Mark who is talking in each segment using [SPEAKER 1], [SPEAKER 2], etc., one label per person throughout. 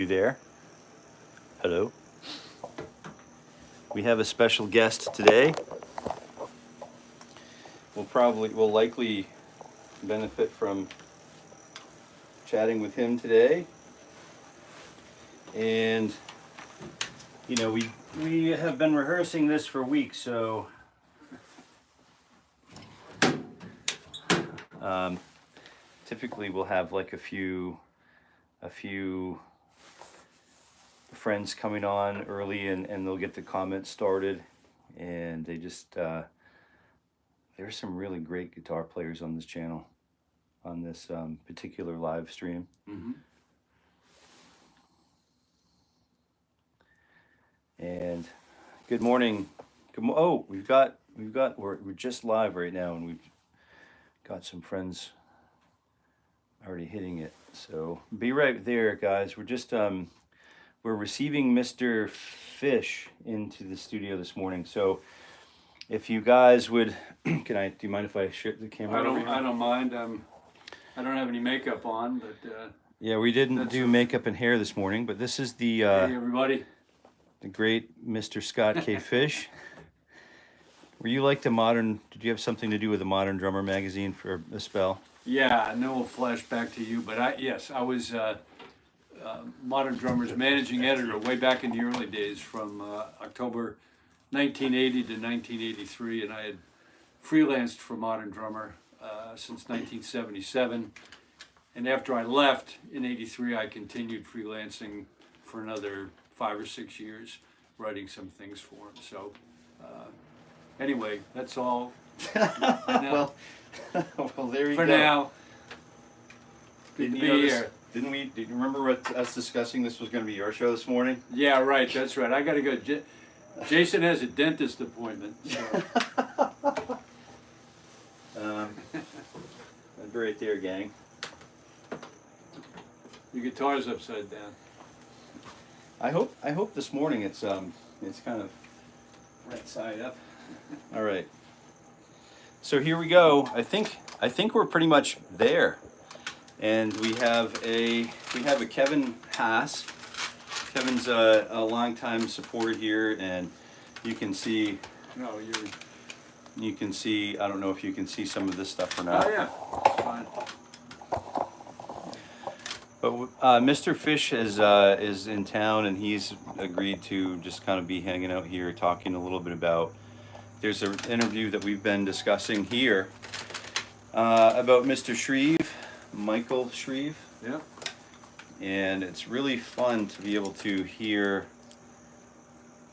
[SPEAKER 1] You there? Hello. We have a special guest today. We'll likely benefit from chatting with him today. And you know, we have been rehearsing this for weeks, so typically we'll have like a few friends coming on early, and they'll get the comments started, and they just there's some really great guitar players on this channel, on this particular live stream.
[SPEAKER 2] Mm-hmm.
[SPEAKER 1] And good morning. Oh, we're just live right now, and we've got some friends already hitting it. So be right there, guys. We're just we're receiving Mr. Fish into the studio this morning. So if you guys would, do you mind if I shift the camera?
[SPEAKER 2] I don't mind. I don't have any makeup on, but
[SPEAKER 1] yeah, we didn't do makeup and hair this morning, but this is the
[SPEAKER 2] hey everybody,
[SPEAKER 1] the great Mr. Scott K. Fish. Were you like the modern? Did you have something to do with the Modern Drummer magazine for a spell?
[SPEAKER 2] yeah, no flashback to you, but I was Modern Drummer's managing editor way back in the early days, from October 1980 to 1983, and I had freelanced for Modern Drummer since 1977. And after I left in '83, I continued freelancing for another 5 or 6 years, writing some things for him. So anyway, that's all.
[SPEAKER 1] Well, there you
[SPEAKER 2] for
[SPEAKER 1] go.
[SPEAKER 2] now. Good to be here.
[SPEAKER 1] Did you remember us discussing this was going to be your show this morning?
[SPEAKER 2] Yeah, right. That's right. I got to go. Jason has a dentist appointment. So.
[SPEAKER 1] I'd be right there, gang.
[SPEAKER 2] Your guitar's upside down.
[SPEAKER 1] I hope this morning it's kind of right side up. All right. So here we go. I think we're pretty much there, and we have a 𝗕𝗏𝗁. Kevin's a longtime supporter here, and you can see.
[SPEAKER 2] No,
[SPEAKER 1] you can see. I don't know if you can see some of this stuff or not.
[SPEAKER 2] Oh yeah, it's fine.
[SPEAKER 1] But Mr. Fish is in town, and he's agreed to just kind of be hanging out here, talking a little bit about. There's an interview that we've been discussing here about Mr. 𝗫𝗍, Michael 𝗫𝗍.
[SPEAKER 2] Yeah.
[SPEAKER 1] And it's really fun to be able to hear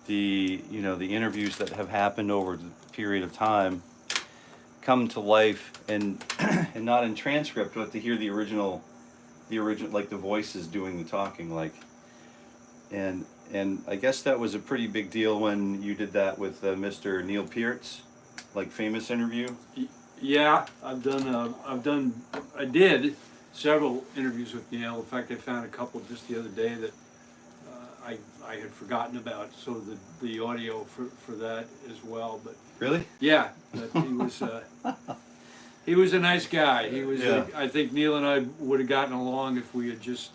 [SPEAKER 1] the interviews that have happened over the period of time come to life, and not in transcript, but to hear the original, like the voices doing the talking, like, and I guess that was a pretty big deal when you did that with Mr. 𝗦𝗃𝗃𝗃, like famous interview.
[SPEAKER 2] Yeah, I did several interviews with Neil. In fact, I found a couple just the other day that I had forgotten about, so the audio for that as well. But
[SPEAKER 1] really,
[SPEAKER 2] yeah, but he was a nice guy. He was.
[SPEAKER 1] Yeah.
[SPEAKER 2] I think Neil and I would have gotten along if we had just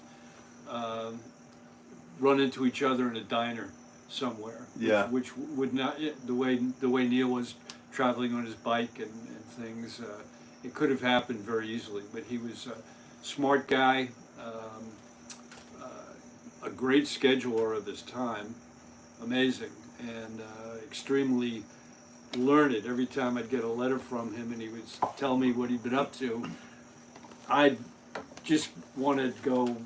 [SPEAKER 2] run into each other in a diner somewhere.
[SPEAKER 1] Yeah.
[SPEAKER 2] Which would not, the way Neil was traveling on his bike and things, it could have happened very easily. But he was a smart guy, a great scheduler of his time, amazing, and extremely learned. Every time I'd get a letter from him and he would tell me what he'd been up to, I'd just want to go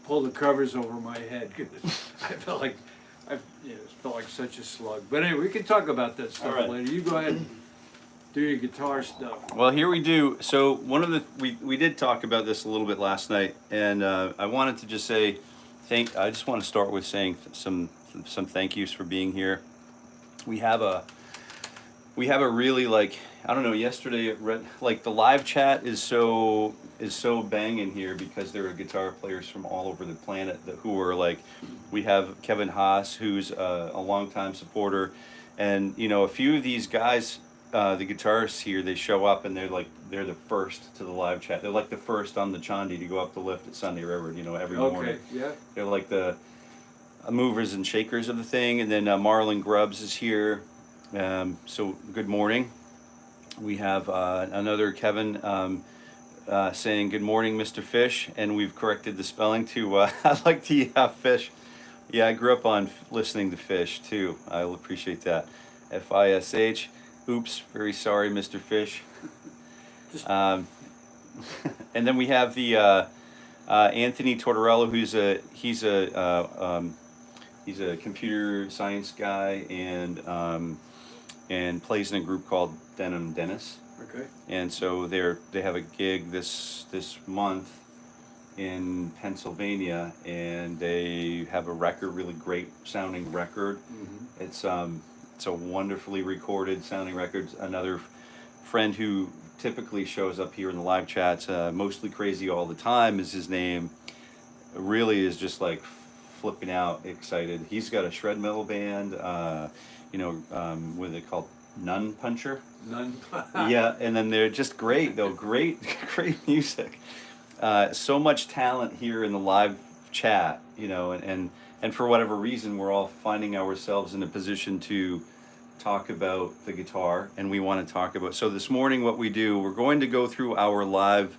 [SPEAKER 2] pull the covers over my head, because I felt like it felt like such a slug. But anyway, we can talk about that stuff later. You go ahead and do your guitar stuff.
[SPEAKER 1] Well, here we do. So we did talk about this a little bit last night, and I wanted to just say I just want to start with saying some thank yous for being here. We have a really, like, I don't know, yesterday the live chat is so banging here because there are guitar players from all over the planet who are like, we have Kevin Haas, who's a longtime supporter, and a few of these guys the guitarists here, they show up and they're the first to the live chat. They're like the first on the Chandi to go up the lift at Sunday River, you know, every morning.
[SPEAKER 2] Okay, yeah.
[SPEAKER 1] They're like the movers and shakers of the thing. And then Marlon Grubbs is here. So good morning. We have another Kevin saying good morning, Mr. Fish, and we've corrected the spelling to I like the fish. Yeah, I grew up on listening to Fish too. I'll appreciate that. FISH. Oops, very sorry, Mr. Fish. And then we have the Anthony Tortorello, he's a computer science guy and plays in a group called Denim Dennis.
[SPEAKER 2] Okay.
[SPEAKER 1] And so they have a gig this month in Pennsylvania, and they have a record, really great sounding record. Mm-hmm. It's a wonderfully recorded sounding record. Another friend who typically shows up here in the live chats, mostly crazy all the time is his name, really is just like flipping out excited. He's got a shred metal band, what are they called? Nun Puncher?
[SPEAKER 2] None.
[SPEAKER 1] Yeah, and then they're just great though, great music. So much talent here in the live chat, you know, and for whatever reason, we're all finding ourselves in a position to talk about the guitar, and we want to talk about. So this morning, what we do, we're going to go through our live,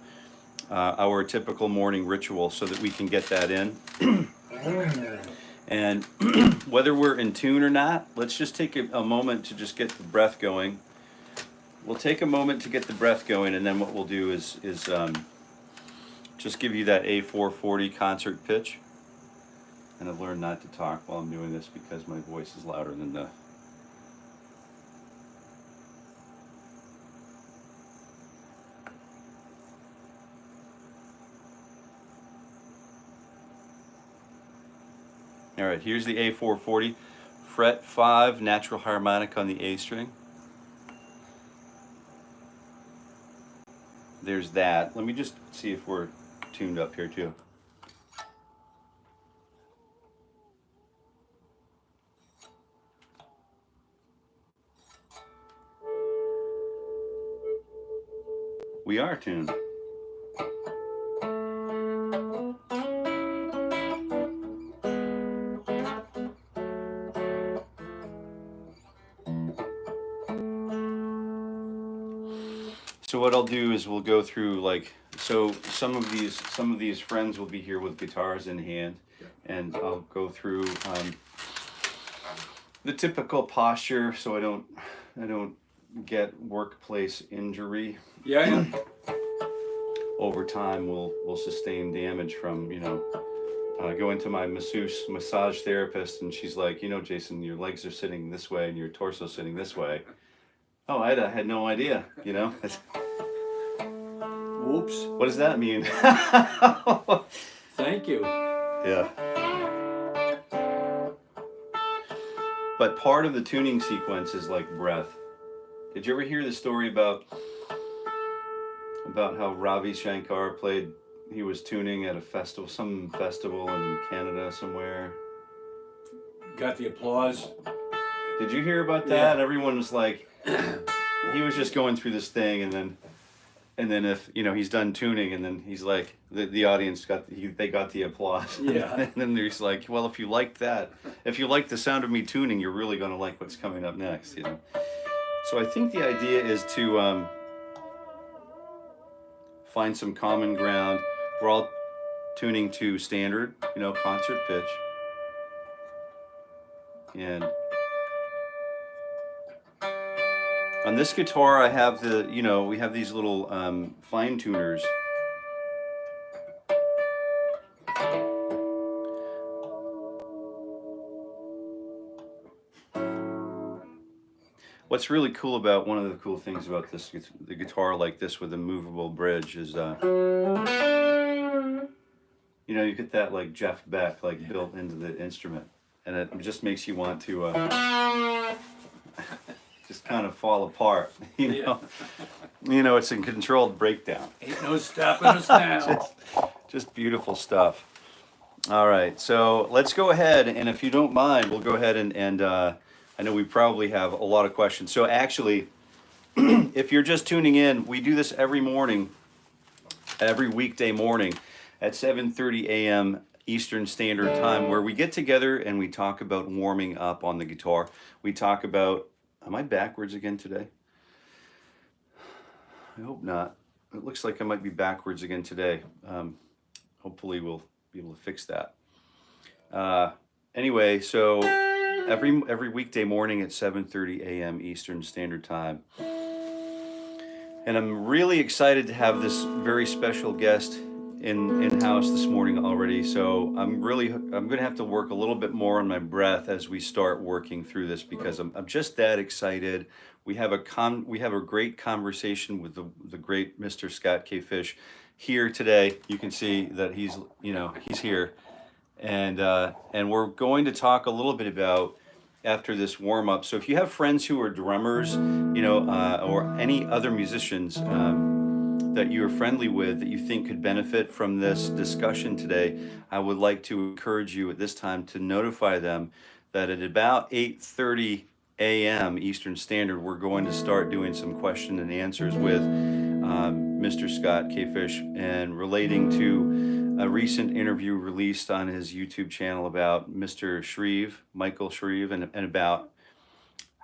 [SPEAKER 1] our typical morning ritual, so that we can get that in. And whether we're in tune or not, let's just take a moment to just get the breath going. We'll take a moment to get the breath going, and then what we'll do is just give you that A440 concert pitch. And I've learned not to talk while I'm doing this because my voice is louder than the... All right, here's the A440, fret 5, natural harmonic on the A string. There's that. Let me just see if we're tuned up here too. We are tuned. So what I'll do is we'll go through so some of these friends will be here with guitars in hand, and I'll go through the typical posture so I don't get workplace injury.
[SPEAKER 2] Yeah.
[SPEAKER 1] Over time, we'll sustain damage from, going to my massage therapist, and she's like, Jason, your legs are sitting this way and your torso's sitting this way. Oh, I had no idea,
[SPEAKER 2] Whoops.
[SPEAKER 1] What does that mean?
[SPEAKER 2] Thank you.
[SPEAKER 1] Yeah. But part of the tuning sequence is like breath. Did you ever hear the story about how Ravi Shankar played? He was tuning at a festival, some festival in Canada somewhere.
[SPEAKER 2] Got the applause.
[SPEAKER 1] Did you hear about that?
[SPEAKER 2] Yeah.
[SPEAKER 1] Everyone was like, he was just going through this thing, and then if he's done tuning, and then he's like, the audience they got the applause.
[SPEAKER 2] Yeah.
[SPEAKER 1] And then he's like, well, if you like the sound of me tuning, you're really gonna like what's coming up next, So I think the idea is to find some common ground. We're all tuning to standard, concert pitch. And on this guitar, I have we have these little fine tuners. What's really cool about, one of the cool things about the guitar like this with a movable bridge is, you get that like Jeff Beck built into the instrument, and it just makes you want to just kind of fall apart,
[SPEAKER 2] Yeah.
[SPEAKER 1] It's a controlled breakdown.
[SPEAKER 2] Ain't no stopping us now.
[SPEAKER 1] Just beautiful stuff. All right, so let's go ahead, and if you don't mind, we'll go ahead and I know we probably have a lot of questions. So actually, if you're just tuning in, we do this every morning, every weekday morning at 7:30 a.m. Eastern Standard Time, where we get together and we talk about warming up on the guitar. We talk about, am I backwards again today? I hope not. It looks like I might be backwards again today. Hopefully we'll be able to fix that. Anyway, so every weekday morning at 7:30 a.m. Eastern Standard Time. And I'm really excited to have this very special guest in-house this morning already. So I'm going to have to work a little bit more on my breath as we start working through this, because I'm just that excited. We have a great conversation with the great Mr. Scott 𝗏𝗏 here today. You can see that he's here, and we're going to talk a little bit about after this warm up. So if you have friends who are drummers, or any other musicians that you're friendly with that you think could benefit from this discussion today, I would like to encourage you at this time to notify them that at about 8:30 a.m. Eastern Standard, we're going to start doing some question and answers with Mr. Scott 𝗏𝗏, and relating to a recent interview released on his YouTube channel about Mr. Michael 𝗪𝗏, and about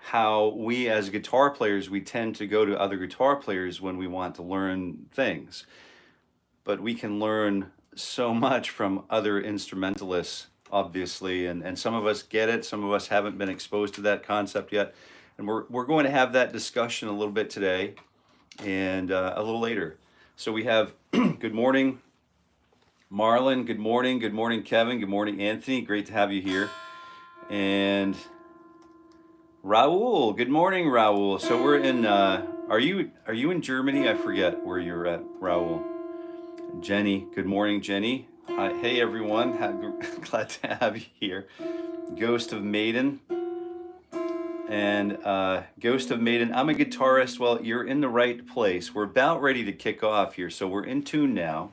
[SPEAKER 1] how we as guitar players, we tend to go to other guitar players when we want to learn things. But we can learn so much from other instrumentalists, obviously, and some of us get it, some of us haven't been exposed to that concept yet. And we're going to have that discussion a little bit today and a little later. So we have, good morning, Marlon, good morning Kevin, good morning Anthony, great to have you here. And Raul, good morning Raul. So we're in, are you in Germany? I forget where you're at, Raul. Jenny, good morning Jenny. Hi, hey everyone, glad to have you here. Ghost of Maiden. And Ghost of Maiden, I'm a guitarist. Well, you're in the right place. We're about ready to kick off here, so we're in tune now.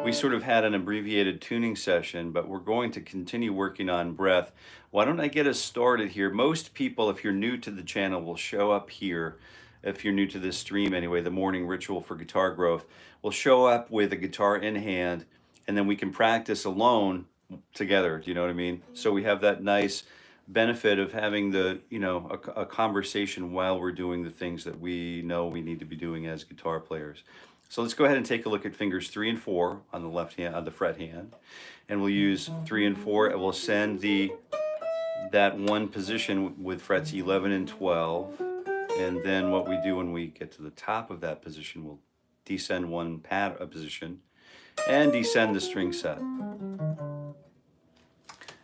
[SPEAKER 1] We sort of had an abbreviated tuning session, but we're going to continue working on breath. Why don't I get us started here? Most people, if you're new to the channel, will show up here. If you're new to this stream anyway, the morning ritual for guitar growth, will show up with a guitar in hand, and then we can practice alone together. Do you know what I mean? So we have that nice benefit of having a conversation while we're doing the things that we know we need to be doing as guitar players. So let's go ahead and take a look at fingers 3 and 4 on the left hand, on the fret hand, and we'll use 3 and 4, and we'll send that one position with frets 11 and 12, and then what we do when we get to the top of that position, we'll descend one position and descend the string set.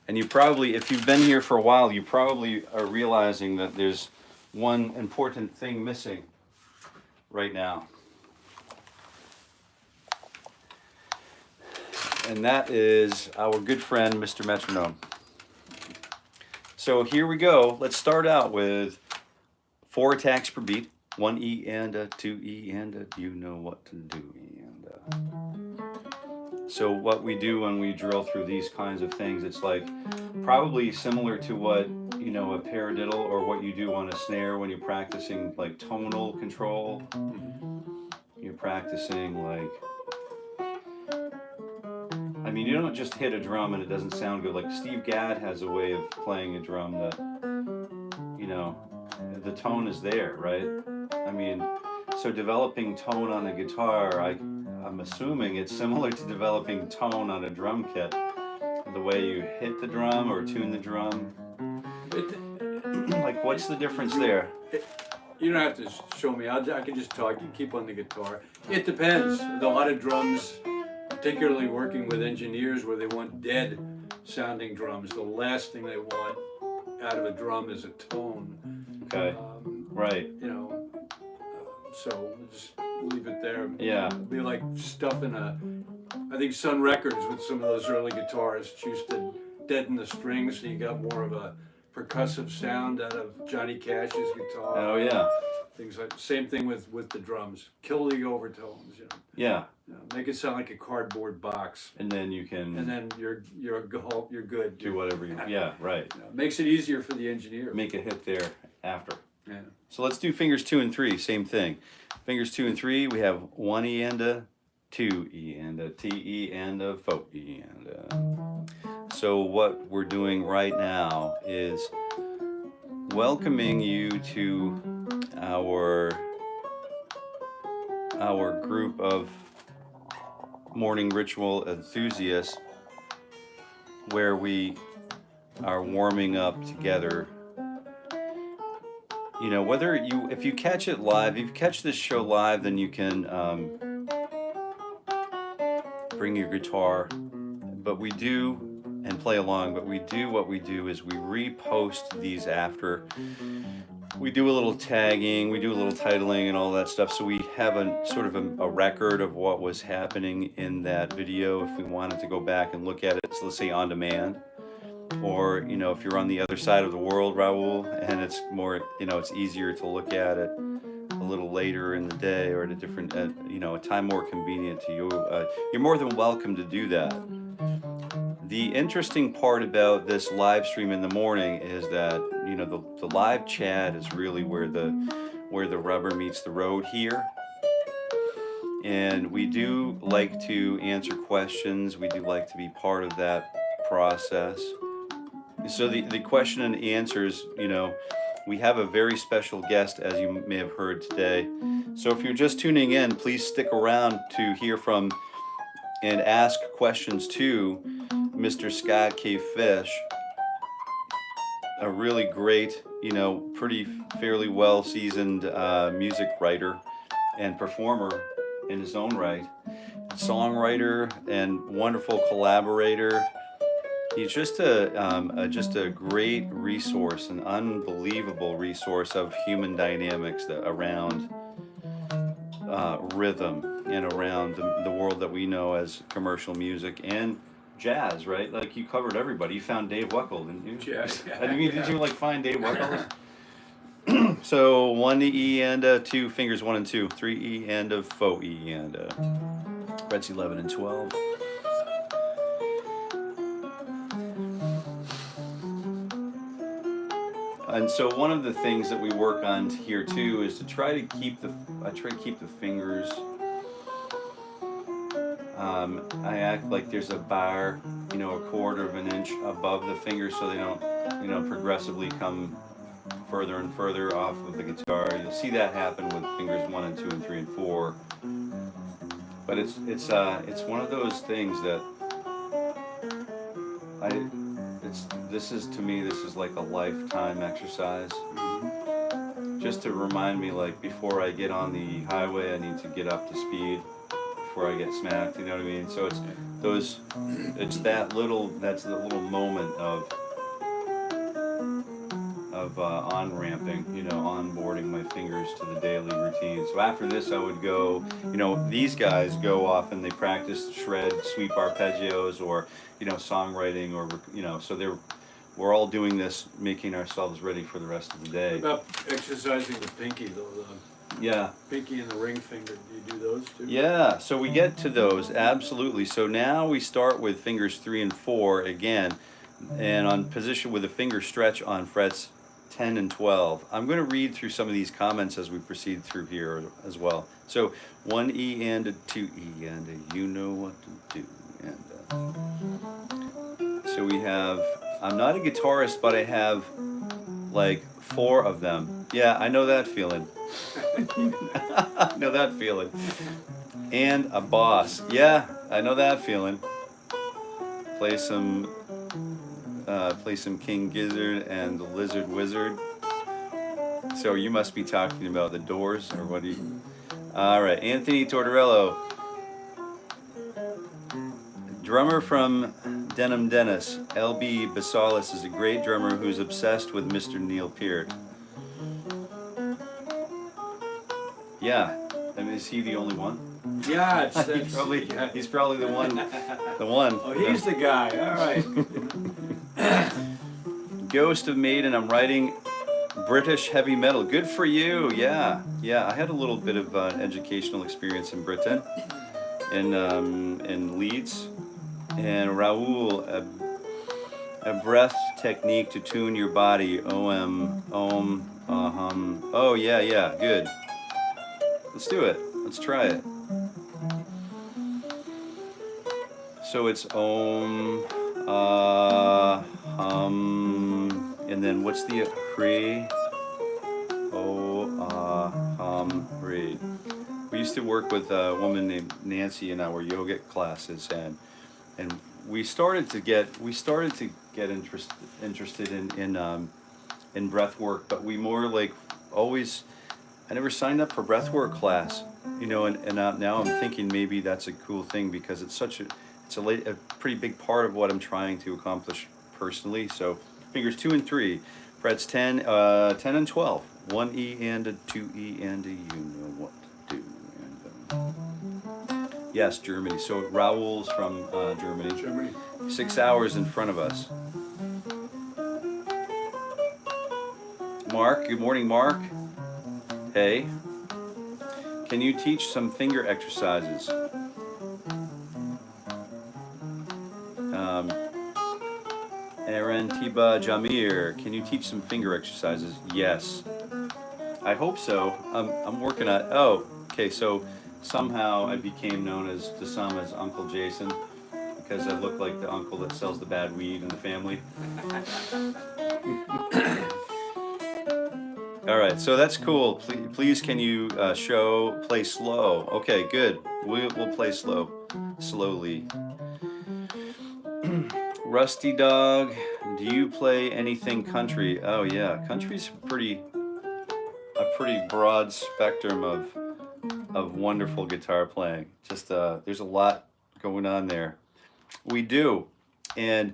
[SPEAKER 1] And you probably, if you've been here for a while, you probably are realizing that there's one important thing missing right now. And that is our good friend, Mr. Metronome. So here we go. Let's start out with 4 attacks per beat. 1 E and a 2 E and a, you know what to do. So what we do when we drill through these kinds of things, it's like probably similar to what, a paradiddle, or what you do on a snare when you're practicing like tonal control. You're practicing like, I mean, you don't just hit a drum and it doesn't sound good. Like Steve Gadd has a way of playing a drum that, the tone is there, right? I mean, so developing tone on a guitar, I'm assuming it's similar to developing tone on a drum kit. The way you hit the drum or tune the drum. Like, what's the difference there?
[SPEAKER 2] You don't have to show me. I can just talk. You keep on the guitar. It depends. A lot of drums, particularly working with engineers where they want dead sounding drums, the last thing they want out of a drum is a tone.
[SPEAKER 1] Okay. Right.
[SPEAKER 2] So just leave it there.
[SPEAKER 1] Yeah.
[SPEAKER 2] It'd be like stuffing I think Sun Records with some of those early guitarists used to deaden the strings so you got more of a percussive sound out of Johnny Cash's guitar.
[SPEAKER 1] Oh yeah.
[SPEAKER 2] Things like, same thing with the drums. Kill the overtones,
[SPEAKER 1] Yeah.
[SPEAKER 2] Make it sound like a cardboard box.
[SPEAKER 1] And then you can.
[SPEAKER 2] And then you're good.
[SPEAKER 1] Do whatever you. Yeah. Right.
[SPEAKER 2] Makes it easier for the engineer.
[SPEAKER 1] Make a hit there after.
[SPEAKER 2] Yeah.
[SPEAKER 1] So let's do fingers 2 and 3, same thing. Fingers 2 and 3, we have 1 E and a 2 E and a T E and a fo E and a. So what we're doing right now is welcoming you to our group of morning ritual enthusiasts, where we are warming up together. You know, if you catch it live, if you catch this show live, then you can bring your guitar, but we do, and play along, but what we do is we repost these after. We do a little tagging, we do a little titling and all that stuff, so we have a sort of a record of what was happening in that video if we wanted to go back and look at it, so let's say on demand. Or, you know, if you're on the other side of the world, Raul, and it's more, you know, it's easier to look at it a little later in the day or at a different, you know, a time more convenient to you, you're more than welcome to do that. The interesting part about this live stream in the morning is that, you know, the live chat is really where the rubber meets the road here. And we do like to answer questions. We do like to be part of that process. So the question and answers, you know, we have a very special guest, as you may have heard today. So if you're just tuning in, please stick around to hear from and ask questions to Mr. 𝗪𝗏𝗏𝗏, a really great, you know, fairly well seasoned music writer and performer in his own right, songwriter and wonderful collaborator. He's just a great resource, an unbelievable resource of human dynamics around rhythm and around the world that we know as commercial music and jazz, right? Like, you covered everybody. You found Dave Weckl, didn't you?
[SPEAKER 2] Jazz.
[SPEAKER 1] I mean, did you like find Dave Weckl? So 1 E and a 2, fingers 1 and 2, 3 E and a fo E and a. Frets 11 and 12. And so one of the things that we work on here too is to try to keep the fingers. I act like there's a bar, you know, a quarter of an inch above the fingers, so they don't, you know, progressively come further and further off of the guitar. You'll see that happen with fingers 1 and 2 and 3 and 4. But it's one of those things that this is like a lifetime exercise. Just to remind me, like, before I get on the highway, I need to get up to speed before I get smacked, you know what I mean? So that's the little moment of on-ramping, you know, onboarding my fingers to the daily routine. So after this, I would go, you know, these guys go off and they practice shred, sweep arpeggios, or, you know, songwriting, or, you know, so we're all doing this, making ourselves ready for the rest of the day.
[SPEAKER 2] What about exercising the pinky, though?
[SPEAKER 1] Yeah.
[SPEAKER 2] Pinky and the ring finger, do you do those too?
[SPEAKER 1] Yeah, so we get to those, absolutely. So now we start with fingers 3 and 4 again, and on position with a finger stretch on frets 10 and 12. I'm going to read through some of these comments as we proceed through here as well. So 1 E and a 2 E and a, you know what to do. And so we have, I'm not a guitarist, but I have like 4 of them. Yeah, I know that feeling. I know that feeling. And a boss. Yeah, I know that feeling. Play some King Gizzard and the Lizard Wizard. So you must be talking about the Doors, or what do you? All right, Anthony Tortorello, drummer from Denim Dennis. 𝗪𝗶𝗶𝗏 is a great drummer who's obsessed with Mr. Neil Peart. Yeah, I mean, is he the only one?
[SPEAKER 2] Yeah,
[SPEAKER 1] he's probably the one. The one.
[SPEAKER 2] Oh, he's the guy. All right.
[SPEAKER 1] Ghost of Maiden. I'm writing British heavy metal. Good for you. Yeah, yeah. I had a little bit of educational experience in Britain, in Leeds, and Raul A breath technique to tune your body. Om, Oh, yeah, yeah, good. Let's do it. Let's try it. So it's Om, and then what's the Hri? Hri. We used to work with a woman named Nancy in our yoga classes, and we started to get interested in breath work, but we more like always. I never signed up for breathwork class, you know, and now I'm thinking maybe that's a cool thing because it's a pretty big part of what I'm trying to accomplish personally. So fingers 2 and 3, frets 10 and 12, 1 E and a 2 E and a you know what to do. And, yes, Germany. So Raoul's from Germany.
[SPEAKER 2] Germany.
[SPEAKER 1] 6 hours in front of us. Mark, good morning, Mark. Hey, can you teach some finger exercises? 𝗕𝗏𝗁𝗶𝗏 can you teach some finger exercises? Yes. I hope so. I'm working on. Oh, okay. So somehow I became known as to some as Uncle Jason because I look like the uncle that sells the bad weed in the family. All right, so that's cool. Please can you play slow? Okay, good. We'll play slowly. Rusty Dog, do you play anything country? Oh yeah, country's a pretty broad spectrum of wonderful guitar playing. Just there's a lot going on there. We do, and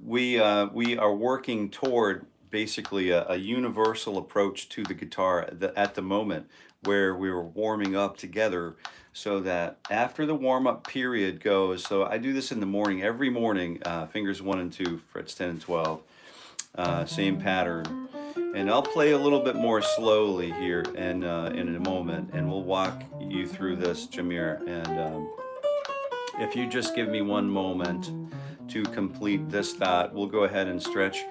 [SPEAKER 1] we are working toward basically a universal approach to the guitar at the moment, where we were warming up together, so that after the warm-up period goes, so I do this in the morning, every morning, fingers 1 and 2, frets 10 and 12, same pattern, and I'll play a little bit more slowly here and in a moment, and we'll walk you through this, Jamir, and if you just give me one moment to complete this thought, we'll go ahead and stretch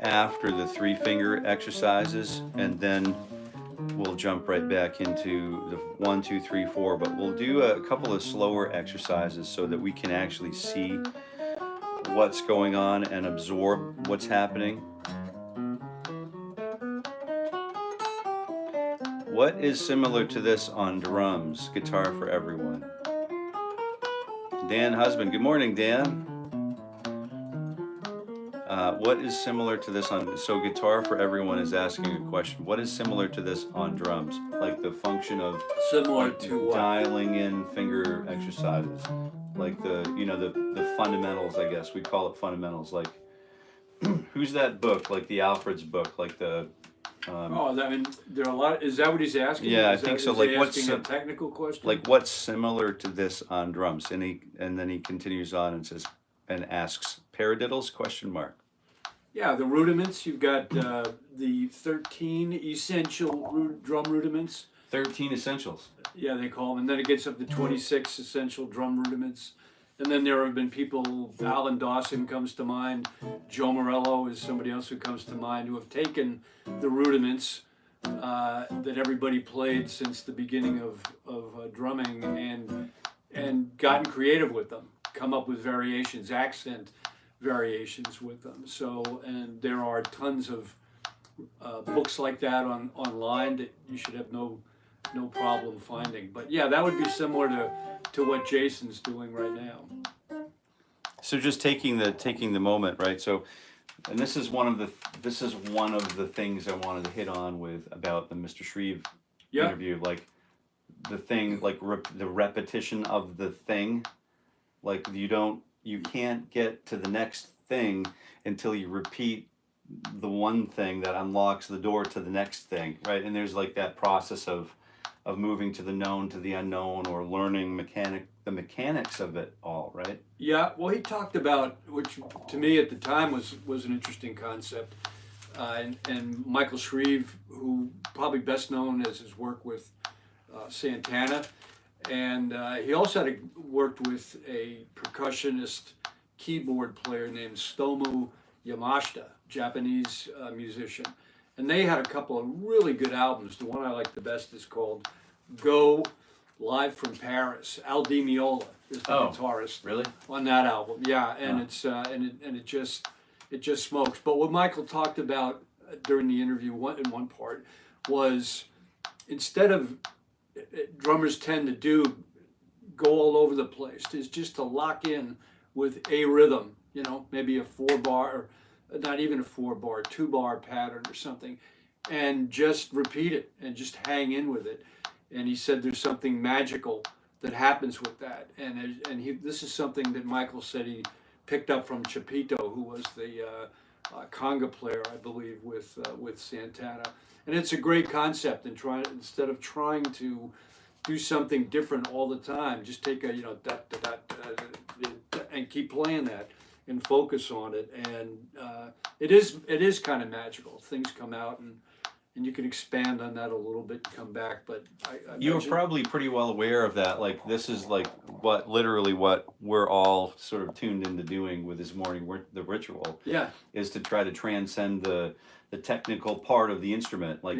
[SPEAKER 1] after the 3-finger exercises, and then we'll jump right back into the 1, 2, 3, 4, but we'll do a couple of slower exercises so that we can actually see what's going on and absorb what's happening. What is similar to this on drums? Guitar for everyone. Dan Husband, good morning, Dan. What is similar to this on, so Guitar for Everyone is asking a question. What is similar to this on drums? Like the function of
[SPEAKER 2] Similar to what?
[SPEAKER 1] Dialing in finger exercises. Like the fundamentals, I guess. We call it fundamentals. Like, who's that book? Like the Alfred's book, like the...
[SPEAKER 2] I mean, there are a lot. Is that what he's asking?
[SPEAKER 1] Yeah,
[SPEAKER 2] I think
[SPEAKER 1] so.
[SPEAKER 2] Is
[SPEAKER 1] Like,
[SPEAKER 2] he
[SPEAKER 1] what's
[SPEAKER 2] asking a technical question?
[SPEAKER 1] Like, what's similar to this on drums? And then he continues on and says, and asks, paradiddles? Question mark.
[SPEAKER 2] Yeah, the rudiments. You've got the 13 essential drum rudiments.
[SPEAKER 1] 13 essentials.
[SPEAKER 2] Yeah, they call them, and then it gets up to 26 essential drum rudiments. And then there have been people, Alan Dawson comes to mind, Joe Morello is somebody else who comes to mind, who have taken the rudiments that everybody played since the beginning of drumming and gotten creative with them, come up with variations, accent variations with them. So, and there are tons of books like that online that you should have no problem finding. But yeah, that would be similar to what Jason's doing right now.
[SPEAKER 1] So just taking the moment, right? So, and this is one of the things I wanted to hit on with about the Mr. Shreve interview, like the thing, like the repetition of the thing, like you can't get to the next thing until you repeat the one thing that unlocks the door to the next thing, right? And there's like that process of moving to the known to the unknown, or learning the mechanics of it all, right?
[SPEAKER 2] Yeah, well, he talked about, which to me at the time was an interesting concept, and Michael Shreve, who probably best known as his work with Santana, and he also worked with a percussionist keyboard player named 𝗏𝗏 Yamashita, Japanese musician. And they had a couple of really good albums. The one I like the best is called Go Live from Paris. Al Di Meola is the guitarist
[SPEAKER 1] really?
[SPEAKER 2] on that album. Yeah, and it's it just smokes. But what Michael talked about during the interview in one part was, instead of drummers tend to go all over the place, is just to lock in with a rhythm, maybe a 4-bar, or not even a 4-bar, 2-bar pattern or something, and just repeat it and just hang in with it. And he said there's something magical that happens with that. And this is something that Michael said he picked up from Chapito, who was the conga player, I believe, with Santana. And it's a great concept. And instead of trying to do something different all the time, just take a and keep playing that and focus on it. And it is kind of magical. Things come out, and you can expand on that a little bit and come back. But
[SPEAKER 1] you were probably pretty well aware of that. Like, this is like literally what we're all sort of tuned into doing with this morning, the ritual.
[SPEAKER 2] Yeah.
[SPEAKER 1] Is to try to transcend the technical part of the instrument, like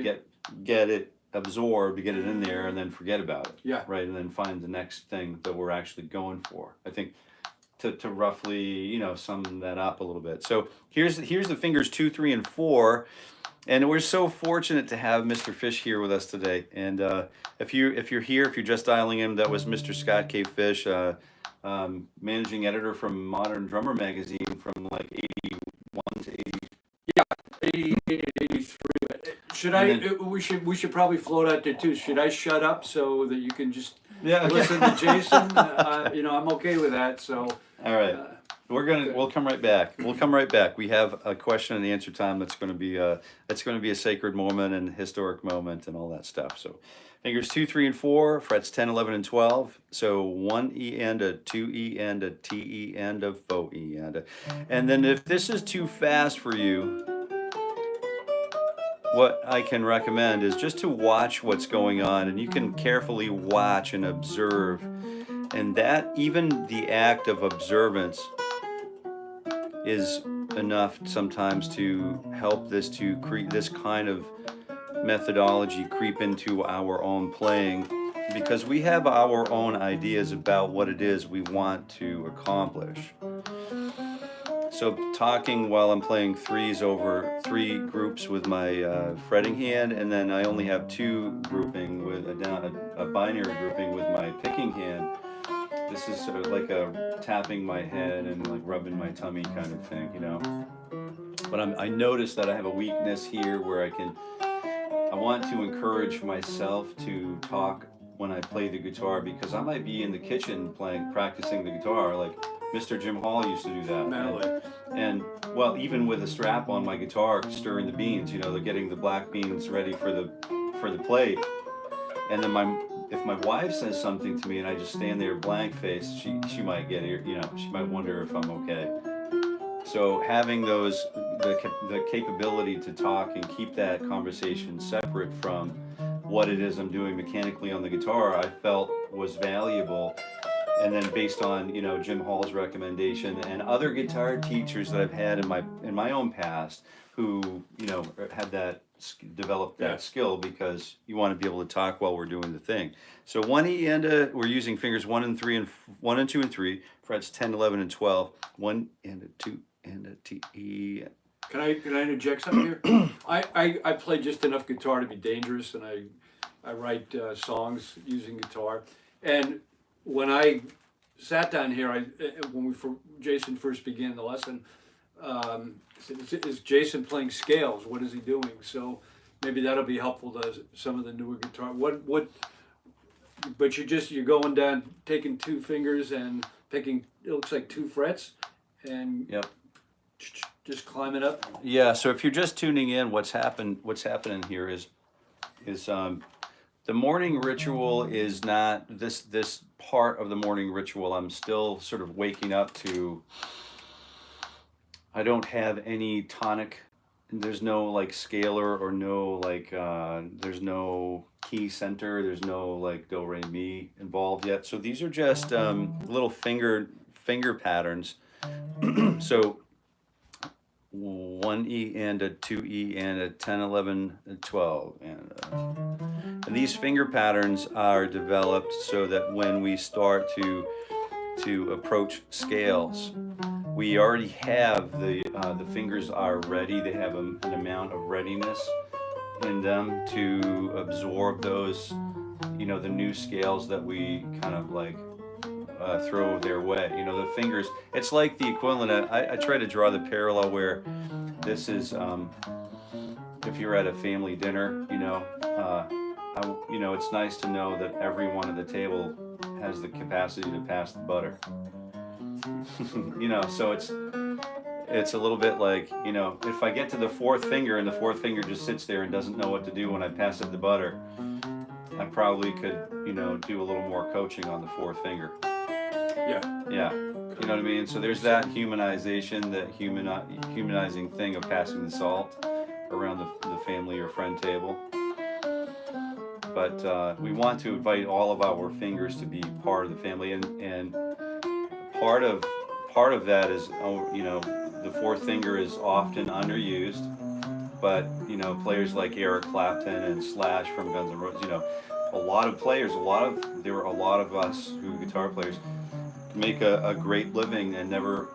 [SPEAKER 1] get it absorbed, get it in there, and then forget about it.
[SPEAKER 2] Yeah.
[SPEAKER 1] Right, and then find the next thing that we're actually going for. I think to roughly sum that up a little bit. So here's the fingers 2, 3, and 4. And we're so fortunate to have Mr. Fish here with us today. And if you're here, if you're just dialing in, that was Mr. Scott K. Fish, managing editor from Modern Drummer magazine from like 81 to 80.
[SPEAKER 2] Yeah, 80, 83. We should probably float out there too. Should I shut up so that you can just listen to Jason? I'm okay with that. So.
[SPEAKER 1] All right. We'll come right back. We have a question and answer time that's going to be a sacred moment and historic moment and all that stuff. So fingers 2, 3, and 4, frets 10, 11, and 12. So 1 E and a 2 E and a T E and a faux E and then if this is too fast for you, what I can recommend is just to watch what's going on, and you can carefully watch and observe, and that even the act of observance is enough sometimes to help this kind of methodology creep into our own playing, because we have our own ideas about what it is we want to accomplish. So talking while I'm playing 3s over 3 groups with my fretting hand, and then I only have 2 grouping with a binary grouping with my picking hand. This is sort of like a tapping my head and like rubbing my tummy kind of thing, But I notice that I have a weakness here where I want to encourage myself to talk when I play the guitar, because I might be in the kitchen practicing the guitar, like Mr. Jim Hall used to do that. And well, even with a strap on my guitar, stirring the beans, they're getting the black beans ready for the plate. And then if my wife says something to me and I just stand there blank faced, she might get it, she might wonder if I'm okay. So having the capability to talk and keep that conversation separate from what it is I'm doing mechanically on the guitar, I felt was valuable. And then based on Jim Hall's recommendation and other guitar teachers that I've had in my own past who had developed that skill, because you want to be able to talk while we're doing the thing. So 1 E and we're using fingers 1 and 3 and 1 and 2 and 3, frets 10, 11, and 12. 1 and a 2 and a T E.
[SPEAKER 2] Can I interject something here? I play just enough guitar to be dangerous, and I write songs using guitar. And when I sat down here, Jason first began the lesson, said, is Jason playing scales? What is he doing? So maybe that'll be helpful to some of the newer guitar. But you're going down, taking 2 fingers and picking, it looks like 2 frets, and just climbing up.
[SPEAKER 1] Yeah. So if you're just tuning in, what's happening here is the morning ritual is not this part of the morning ritual. I'm still sort of waking up to. I don't have any tonic. There's no like scalar or no like there's no key center. There's no like do re mi involved yet. So these are just little finger patterns. So 1E and a 2E and a 10, 11, 12. And these finger patterns are developed so that when we start to approach scales, we already have the fingers are ready. They have an amount of readiness in them to absorb those, you know, the new scales that we kind of like throw their way. You know, the fingers, it's like the equivalent. I try to draw the parallel where this is, if you're at a family dinner, you know, you know, it's nice to know that everyone at the table has the capacity to pass the butter. You know, so it's a little bit like, you know, if I get to the fourth finger and the fourth finger just sits there and doesn't know what to do when I pass it the butter, I probably could, you know, do a little more coaching on the fourth finger.
[SPEAKER 2] Yeah.
[SPEAKER 1] Yeah. You know what I mean? So there's that humanization, that humanizing thing of passing the salt around the family or friend table. But we want to invite all of our fingers to be part of the family, and part of that is, you know, the fourth finger is often underused, but you know, players like Eric Clapton and Slash from Guns N' Roses, you know, a lot of players, there were a lot of us who guitar players make a great living and never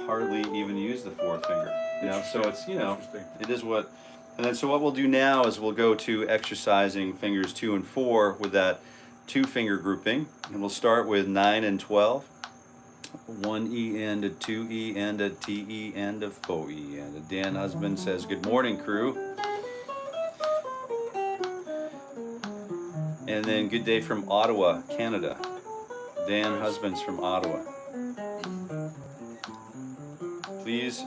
[SPEAKER 1] hardly even use the fourth finger. You know, so it's, you know, it is what. And then so what we'll do now is we'll go to exercising fingers 2 and 4 with that 2-finger grouping, and we'll start with 9 and 12. 1E and a 2E and a TE and a 4E and a Dan Husband says, "Good morning, crew." And then good day from Ottawa, Canada. Dan Husband's from Ottawa. Please,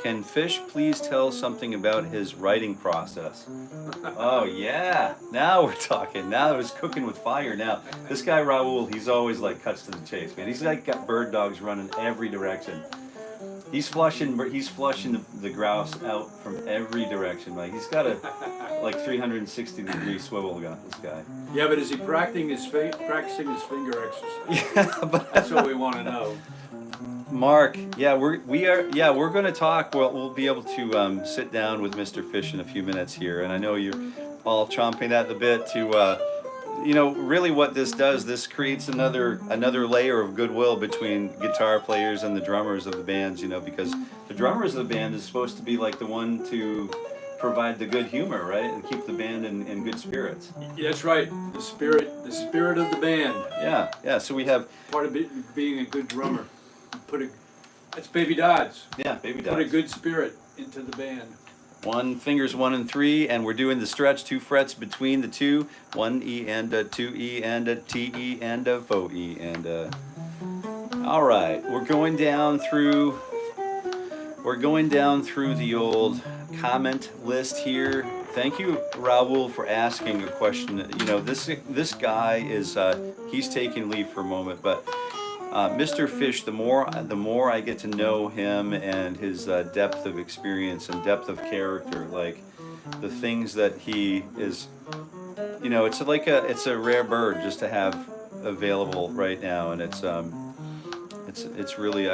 [SPEAKER 1] can Fish please tell something about his writing process? Oh yeah, now we're talking. Now it's cooking with fire. Now this guy Raul, he's always like cuts to the chase, man. He's like got bird dogs running every direction. He's flushing the grouse out from every direction. Like he's got a like 360-degree swivel gun. This guy.
[SPEAKER 2] Yeah, but is he practicing his finger exercise?
[SPEAKER 1] Yeah, but
[SPEAKER 2] That's what we want to know.
[SPEAKER 1] Mark, yeah, we're going to talk. We'll be able to sit down with Mr. Fish in a few minutes here, and I know you're all chomping at the bit to, you know, really what this does. This creates another layer of goodwill between guitar players and the drummers of the bands. You know, because the drummers of the band is supposed to be like the one to provide the good humor, right, and keep the band in good spirits.
[SPEAKER 2] Yeah, that's right. The spirit of the band.
[SPEAKER 1] Yeah. So we have
[SPEAKER 2] Part of being a good drummer. That's Baby Dodds.
[SPEAKER 1] Yeah, Baby Dodds.
[SPEAKER 2] Put a good spirit into the band.
[SPEAKER 1] Fingers 1 and 3, and we're doing the stretch, 2 frets between the two, 1E and a 2E and a TE and a 4E and a. All right, we're going down through the old comment list here. Thank you, Raul, for asking a question. You know, this guy is he's taking leave for a moment, but. Mr. Fish, the more I get to know him and his depth of experience and depth of character, like the things that he is, you know, it's a rare bird just to have available right now, and it's really,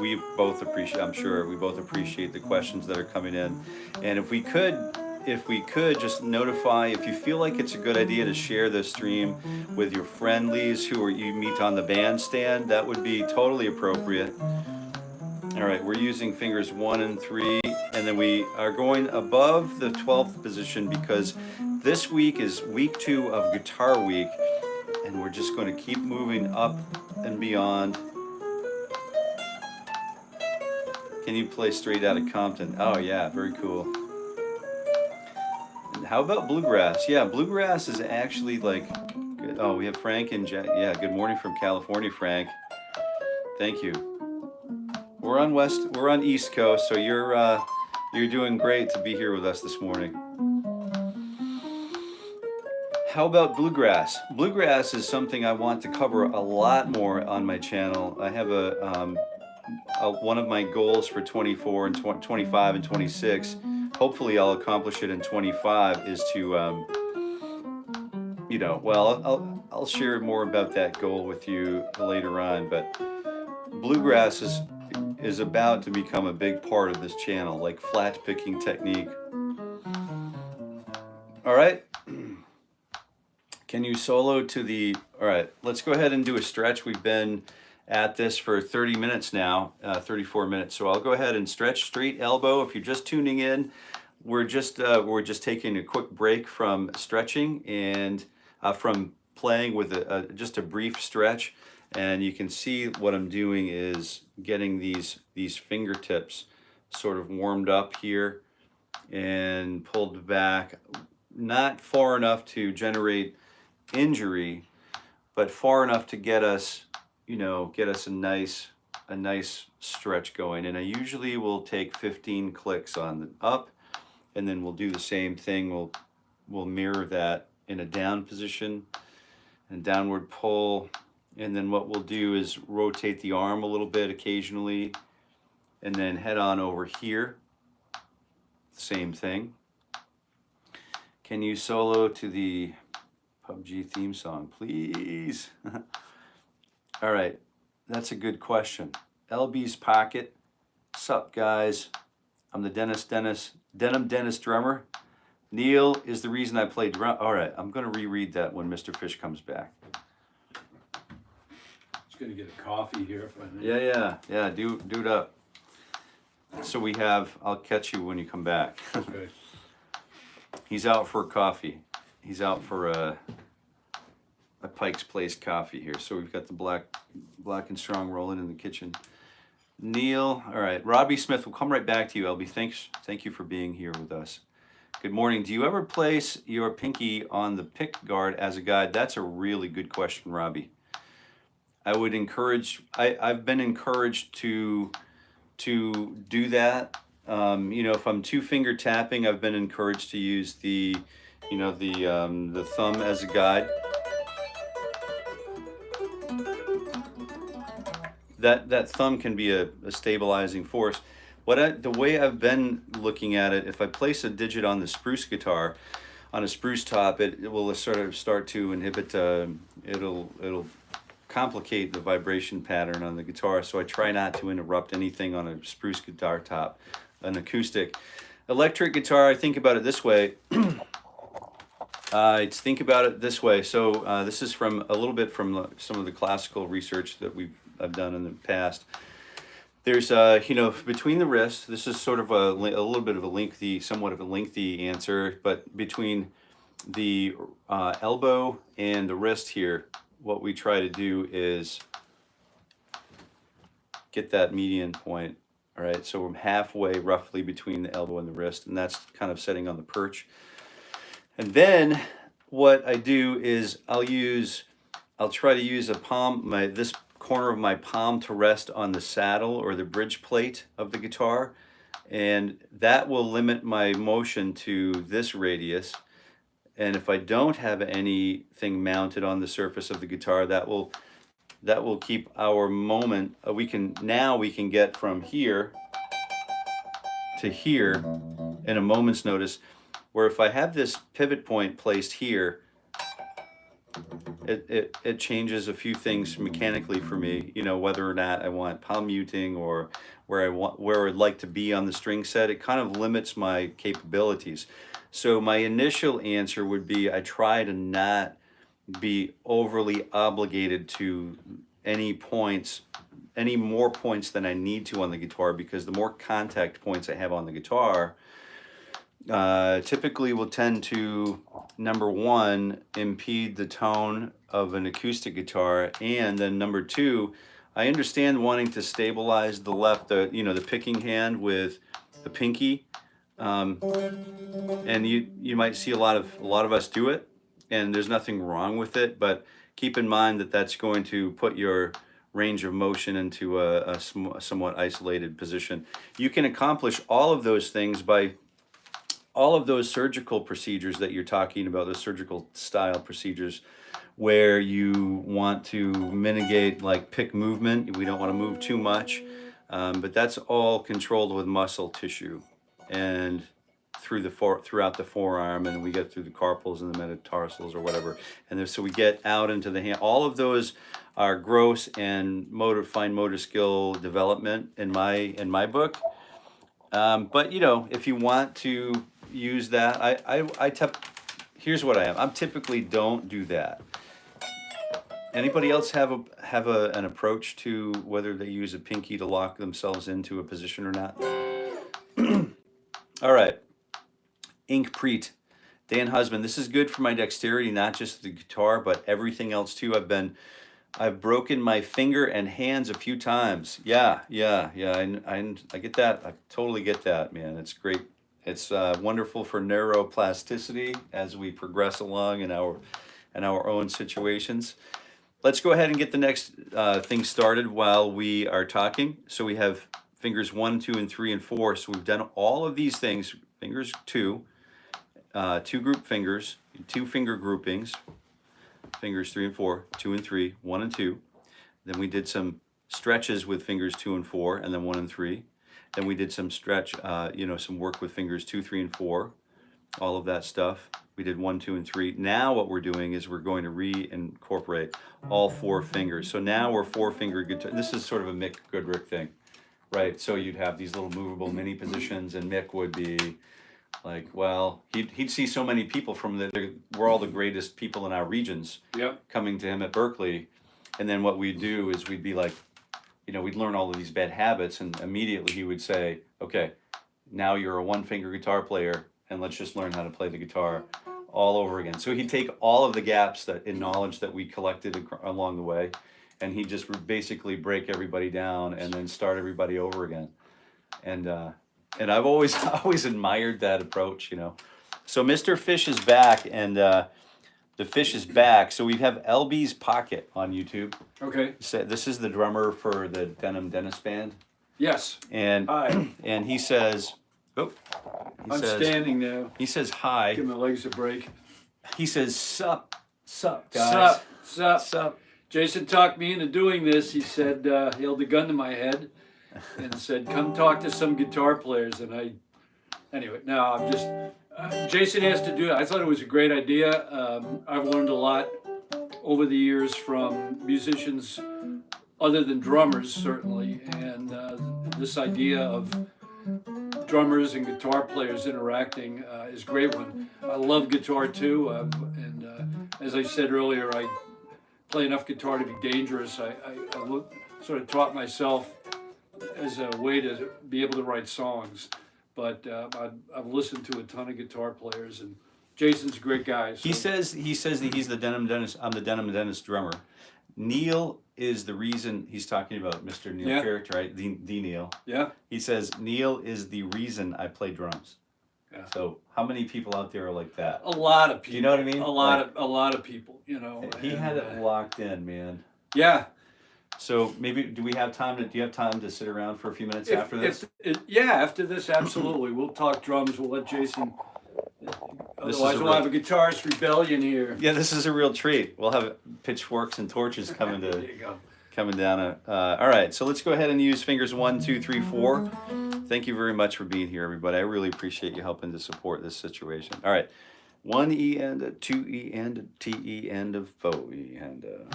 [SPEAKER 1] we both appreciate the questions that are coming in, and if we could just notify, if you feel like it's a good idea to share this stream with your friendlies who you meet on the bandstand, that would be totally appropriate. All right, we're using fingers 1 and 3, and then we are going above the 12th position because this week is week 2 of Guitar Week, and we're just going to keep moving up and beyond. Can you play Straight Outta Compton? Oh yeah, very cool. How about bluegrass? Yeah, bluegrass is actually like, oh, we have Frank and Jack. Yeah, good morning from California, Frank. Thank you. We're on East Coast, so you're doing great to be here with us this morning. How about bluegrass? Bluegrass is something I want to cover a lot more on my channel. I have one of my goals for 24 and 25 and 26. Hopefully I'll accomplish it in 25 is to, you know, well, I'll share more about that goal with you later on, but bluegrass is is about to become a big part of this channel, like flat picking technique. All right. Can you solo to the, all right, let's go ahead and do a stretch. We've been at this for 30 minutes now, 34 minutes. So I'll go ahead and stretch straight elbow. If you're just tuning in, we're just taking a quick break from stretching and from playing with just a brief stretch. And you can see what I'm doing is getting these fingertips sort of warmed up here and pulled back, not far enough to generate injury, but far enough to get us, get us a nice stretch going. And I usually will take 15 clicks on the up, and then we'll do the same thing. We'll mirror that in a down position and downward pull. And then what we'll do is rotate the arm a little bit occasionally, and then head on over here. Same thing. Can you solo to the PUBG theme song, please? All right, that's a good question. LB's Pocket. Sup, guys? I'm the Denim Dennis drummer. Neil is the reason I play drum. All right, I'm going to reread that when Mr. Fish comes back.
[SPEAKER 2] Just going to get a coffee here. If I may.
[SPEAKER 1] Yeah, do it up. So we have, I'll catch you when you come back.
[SPEAKER 2] Okay.
[SPEAKER 1] He's out for coffee. He's out for a Pike's Place coffee here. So we've got the black and strong rolling in the kitchen. Neil, all right. Robbie Smith, we'll come right back to you, LB. Thank you for being here with us. Good morning. Do you ever place your pinky on the pick guard as a guide? That's a really good question, Robbie. I would encourage, I've been encouraged to do that. If I'm two finger tapping, I've been encouraged to use the thumb as a guide. That thumb can be a stabilizing force. The way I've been looking at it, if I place a digit on the spruce guitar, on a spruce top, it will sort of start to inhibit. It'll complicate the vibration pattern on the guitar. So I try not to interrupt anything on a spruce guitar top. An acoustic, electric guitar. I think about it this way. Think about it this way. So this is from a little bit from some of the classical research that I've done in the past. There's between the wrists. This is sort of a little bit of a somewhat of a lengthy answer, but between the elbow and the wrist here, what we try to do is get that median point. All right, so we're halfway roughly between the elbow and the wrist, and that's kind of setting on the perch. And then what I do is I'll try to use this corner of my palm to rest on the saddle or the bridge plate of the guitar, and that will limit my motion to this radius. And if I don't have anything mounted on the surface of the guitar, that will keep our moment. We can get from here to here in a moment's notice, where if I have this pivot point placed here, it changes a few things mechanically for me, whether or not I want palm muting or where I'd like to be on the string set. It kind of limits my capabilities. So my initial answer would be I try to not be overly obligated to any more points than I need to on the guitar, because the more contact points I have on the guitar, typically will tend to, number one, impede the tone of an acoustic guitar, and then number two, I understand wanting to stabilize the picking hand with the pinky, and you might see a lot of us do it, and there's nothing wrong with it, but keep in mind that that's going to put your range of motion into a somewhat isolated position. You can accomplish all of those things by all of those surgical procedures that you're talking about, those surgical style procedures where you want to mitigate like pick movement. We don't want to move too much, but that's all controlled with muscle tissue. And through throughout the forearm, and we get through the carpals and the metatarsals or whatever. And then, so we get out into the hand. All of those are gross and fine motor skill development in my book. But you know, if you want to use that, here's what I am. I'm typically don't do that. Anybody else have an approach to whether they use a pinky to lock themselves into a position or not? All right. 𝗚𝘂𝗶𝘁𝗏, Dan Husband. This is good for my dexterity, not just the guitar, but everything else too. I've broken my finger and hands a few times. Yeah. I get that. I totally get that, man. It's great. It's wonderful for neuroplasticity as we progress along in our own situations. Let's go ahead and get the next thing started while we are talking. So we have fingers 1, 2, and 3, and 4. So we've done all of these things. Fingers 2, 2 group fingers, 2 finger groupings. Fingers 3 and 4, 2 and 3, 1 and 2. Then we did some stretches with fingers 2 and 4, and then 1 and 3. Then we did some stretch, some work with fingers 2, 3, and 4. All of that stuff. We did 1, 2, and 3. Now what we're doing is we're going to reincorporate all 4 fingers. So now we're 4-finger guitar. This is sort of a Mick Goodrick thing, right? So you'd have these little movable mini positions, and Mick would be like, well, he'd see so many people from we're all the greatest people in our regions coming to him at Berkeley. And then what we'd do is we'd be like, we'd learn all of these bad habits, and immediately he would say, okay, now you're a 1-finger guitar player, and let's just learn how to play the guitar all over again. So he'd take all of the gaps in knowledge that we collected along the way, and he'd just basically break everybody down and then start everybody over again. And I've always admired that approach, So Mr. Fish is back, and the fish is back. So we have LB's Pocket on YouTube. Okay. So this is the drummer for the Denim Dennis Band. Yes. And hi. And he says, I'm standing now. He says hi.
[SPEAKER 2] Give my legs a break.
[SPEAKER 1] He says, sup, guys.
[SPEAKER 2] Sup. Jason talked me into doing this. He said, he held a gun to my head and said, come talk to some guitar players. And I'm just, Jason has to do it. I thought it was a great idea. I've learned a lot over the years from musicians other than drummers, certainly. And this idea of drummers and guitar players interacting is a great one. I love guitar too, and as I said earlier, I play enough guitar to be dangerous. I sort of taught myself as a way to be able to write songs, but I've listened to a ton of guitar players, and Jason's a great guy. So.
[SPEAKER 1] He says that he's the Denim Dennis. I'm the Denim Dennis drummer. Neil is the reason. He's talking about Mr. Neil character, right? The Neil. Yeah. He says Neil is the reason I play drums. Yeah. So how many people out there are like that?
[SPEAKER 2] A lot of people.
[SPEAKER 1] Do you know what I mean?
[SPEAKER 2] A lot of people.
[SPEAKER 1] He had it locked in, man.
[SPEAKER 2] Yeah.
[SPEAKER 1] So maybe do you have time to sit around for a few minutes after this?
[SPEAKER 2] After this, absolutely. We'll talk drums. We'll let Jason. Otherwise, we'll have a guitarist rebellion here.
[SPEAKER 1] Yeah, this is a real treat. We'll have pitchforks and torches coming down. All right, so let's go ahead and use fingers 1, 2, 3, 4. Thank you very much for being here, everybody. I really appreciate you helping to support this situation. All right, 1 E and a 2 E and a T E and a fo E and a.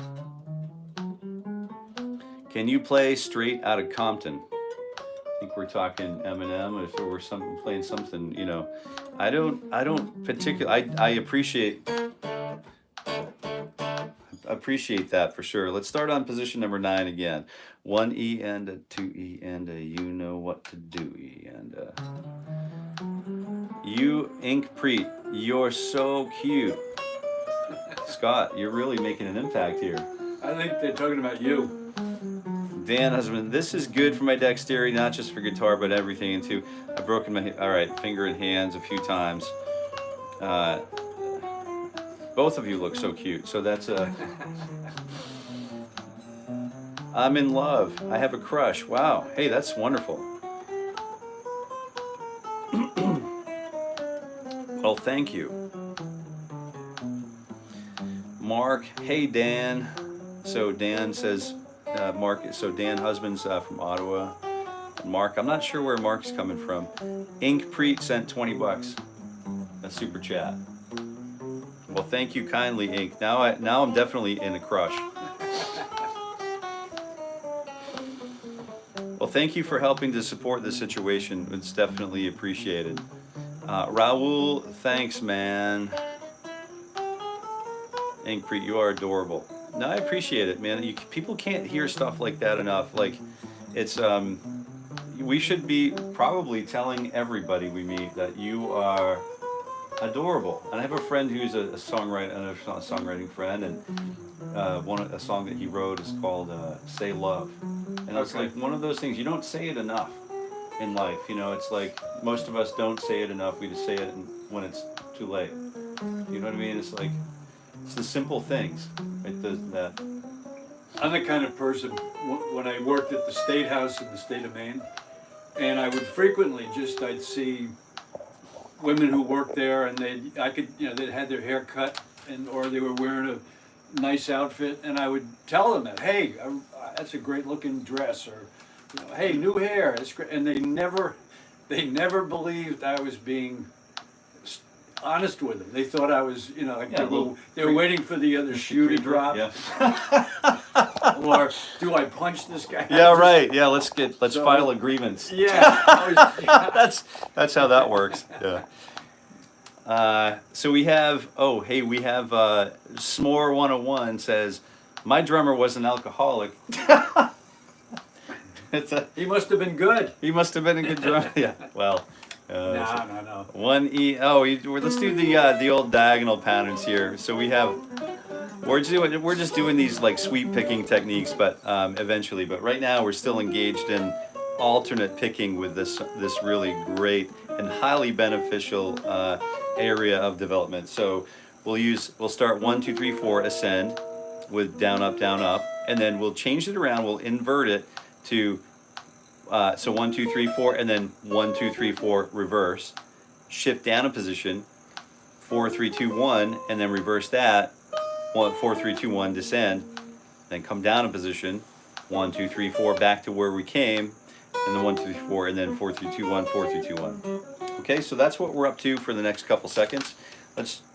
[SPEAKER 1] Can you play Straight Outta Compton? I think we're talking Eminem. If it were playing something, I don't particularly. I appreciate that for sure. Let's start on position number 9 again. 1 E and a 2 E and a. You know what to do E and a. You 𝗚𝘂𝗶𝘁𝗏, you're so cute. Scott, you're really making an impact here.
[SPEAKER 2] I think they're talking about you.
[SPEAKER 1] Dan Husband, this is good for my dexterity, not just for guitar, but everything too. I've broken my, all right, finger and hands a few times. Both of you look so cute. So that's I'm in love. I have a crush. Wow. Hey, that's wonderful. Well, thank you. Mark, hey Dan. So Dan says, Mark, so Dan Husband's from Ottawa. Mark, I'm not sure where Mark's coming from. 𝗚𝘂𝗶𝘁𝗂𝗁 sent 20 bucks. A super chat. Well, thank you kindly, Ink. Now I'm definitely in a crush. Well, thank you for helping to support the situation. It's definitely appreciated. Raul, thanks, man. 𝗚𝘂𝗶𝘁𝗂𝗁, you are adorable. No, I appreciate it, man. People can't hear stuff like that enough. Like, it's we should be probably telling everybody we meet that you are adorable. And I have a friend who's a songwriting friend, and a song that he wrote is called "Say Love," and it's like one of those things you don't say it enough in life. You know, it's like most of us don't say it enough. We just say it when it's too late. You know what I mean? It's like it's the simple things. It does that.
[SPEAKER 2] I'm the kind of person, when I worked at the State House in the state of Maine, and I would frequently I'd see women who worked there, and they'd had their hair cut, or they were wearing a nice outfit, and I would tell them that, hey, that's a great looking dress, or, hey, new hair, it's great, and they never believed I was being honest with them. They thought I was, they were waiting for the other shoe to drop.
[SPEAKER 1] Yeah.
[SPEAKER 2] Or do I punch this guy?
[SPEAKER 1] Yeah, right. Yeah, let's file a grievance.
[SPEAKER 2] Yeah.
[SPEAKER 1] That's how that works. Yeah. So we have S'more 101 says, my drummer was an alcoholic.
[SPEAKER 2] He must have been good.
[SPEAKER 1] He must have been a good drummer. Yeah. Well.
[SPEAKER 2] No.
[SPEAKER 1] 1E. Oh, let's do the old diagonal patterns here. So we're just doing these like sweep picking techniques, but eventually. But right now we're still engaged in alternate picking with this really great and highly beneficial area of development. So we'll start 1, 2, 3, 4 ascend with down up, and then we'll change it around. We'll invert it to so 1, 2, 3, 4, and then 1, 2, 3, 4 reverse. Shift down a position, 4, 3, 2, 1, and then reverse that. 4, 3, 2, 1 descend. Then come down a position, 1, 2, 3, 4 back to where we came, and then 1, 2, 3, 4, and then 4, 3, 2, 1, 4, 3, 2, 1. Okay, so that's what we're up to for the next couple seconds.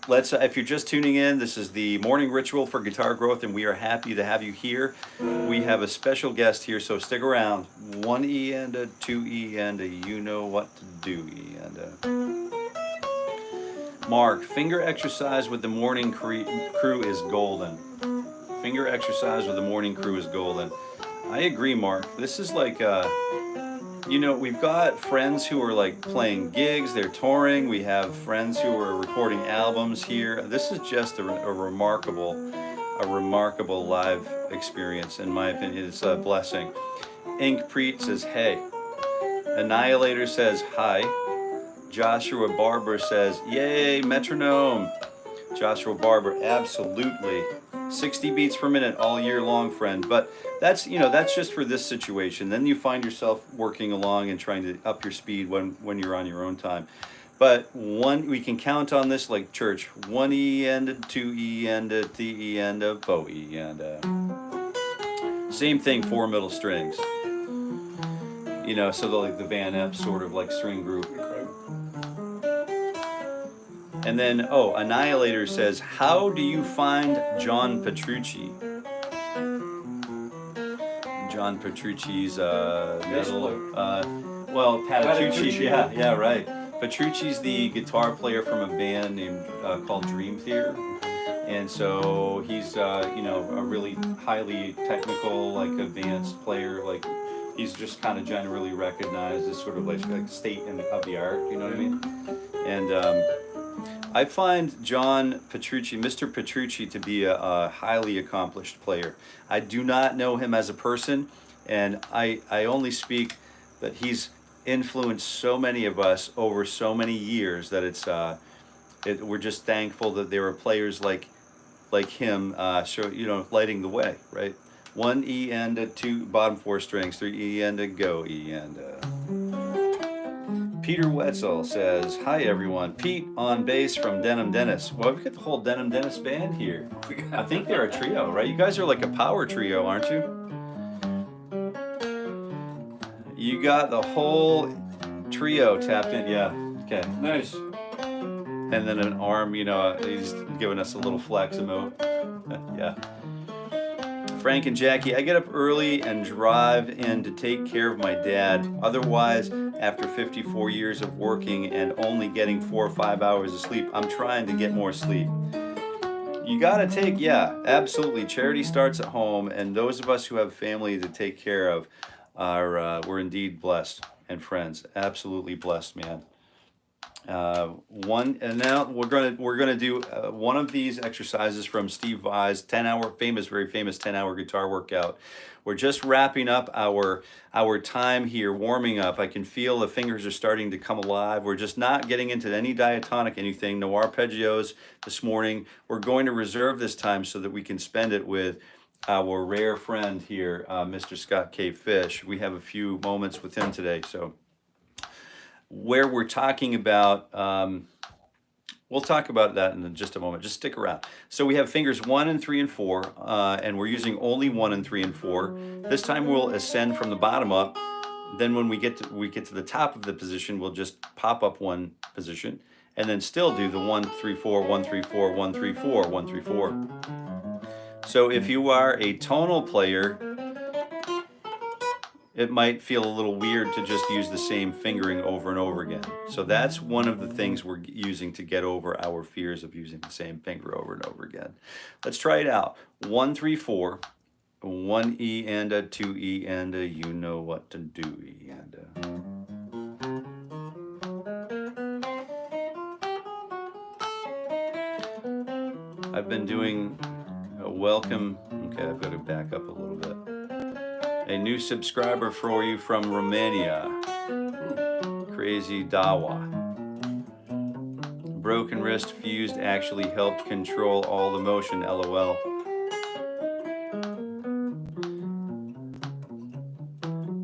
[SPEAKER 1] Let's if you're just tuning in, this is the morning ritual for guitar growth, and we are happy to have you here. We have a special guest here, so stick around. 1E and a 2E and a you know what to do E and a. Mark, finger exercise with the morning crew is golden. Finger exercise with the morning crew is golden. I agree, Mark. This is like we've got friends who are like playing gigs, they're touring. We have friends who are recording albums here. This is just a remarkable live experience, in my opinion. It's a blessing. 𝗚𝘂𝗶𝘁𝗂𝗁 says, hey. Annihilator says, hi. Joshua Barber says, yay, metronome. Joshua Barber, absolutely. 60 beats per minute all year long, friend. But that's just for this situation. Then you find yourself working along and trying to up your speed when you're on your own time. But we can count on this like church. 1E and a 2E and a 3E and a 4E and a. Same thing, 4 middle strings. So like the Van Epp sort of like string group. And then, Annihilator says, how do you find John Petrucci? John Petrucci's Patitucci, yeah, right. Petrucci's the guitar player from a band named called Dream Theater. And so he's, a really highly technical, like advanced player. Like he's just kind of generally recognized as sort of like state of the art, you know what I mean? And I find John Petrucci, Mr. Petrucci, to be a highly accomplished player. I do not know him as a person, and I only speak that he's influenced so many of us over so many years that we're just thankful that there are players like him, lighting the way, right? 1E and a 2 bottom 4 strings, 3E and a go E and a. Peter Wetzel says, hi everyone, Pete on bass from Denim Dennis. Well, we've got the whole Denim Dennis band here. I think they're a trio, right? You guys are like a power trio, aren't you? You You got the whole trio tapped in. Yeah. Okay.
[SPEAKER 2] Nice.
[SPEAKER 1] And then an arm, you know, he's giving us a little flex emote. Yeah. Frank and Jackie, I get up early and drive in to take care of my dad. Otherwise, after 54 years of working and only getting 4 or 5 hours of sleep, I'm trying to get more sleep. You gotta take, yeah, absolutely. Charity starts at home, and those of us who have family to take care of we're indeed blessed, and friends, absolutely blessed, man. And now we're gonna do one of these exercises from Steve Vai's 10-hour very famous 10-hour guitar workout. We're just wrapping up our time here, warming up. I can feel the fingers are starting to come alive. We're just not getting into any diatonic anything, no arpeggios this morning. We're going to reserve this time so that we can spend it with our rare friend here, Mr. Scott K. Fish. We have a few moments with him today, so where we're talking about, we'll talk about that in just a moment. Just stick around. So we have fingers 1 and 3 and 4, and we're using only 1 and 3 and 4. This time we'll ascend from the bottom up. Then when we get to the top of the position, we'll just pop up 1 position, and then still do the 1 3 4 1 3 4 1 3 4 1 3 4. So if you are a tonal player, it might feel a little weird to just use the same fingering over and over again. So that's one of the things we're using to get over our fears of using the same finger over and over again. Let's try it out. 1 3 4, 1 E and a 2 E and a, you know what to do, E and a. I've been doing a welcome. Okay, I've got to back up a little bit. A new subscriber for you from Romania, 𝗏𝗂𝗏𝗂. Broken wrist fused actually helped control all the motion, LOL.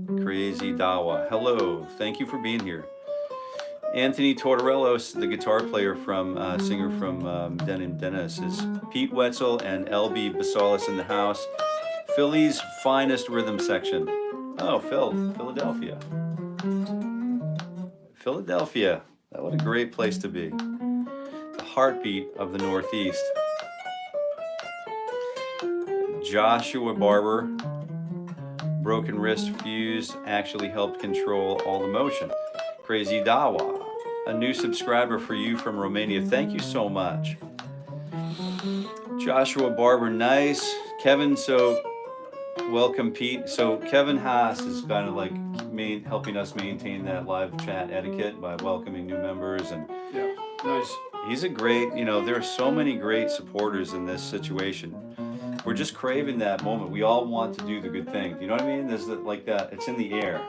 [SPEAKER 1] 𝗏𝗂𝗏𝗂. Hello, thank you for being here. Anthony Tortorellos, the guitar player singer from Denim Dennis, is Pete Wetzel and 𝗫𝗶𝘁 in the house. Philly's finest rhythm section. Oh, Philadelphia. Philadelphia. What a great place to be. The heartbeat of the Northeast. Joshua Barber. Broken wrist fused actually helped control all the motion. 𝗏𝗏𝗏𝗏. A new subscriber for you from Romania. Thank you so much. Joshua Barber, nice. Kevin, welcome, Pete. So Kevin Haas is kind of like helping us maintain that live chat etiquette by welcoming new members. And
[SPEAKER 2] yeah, nice.
[SPEAKER 1] He's a great, there are so many great supporters in this situation. We're just craving that moment. We all want to do the good thing. You know what I mean? There's it's in the air.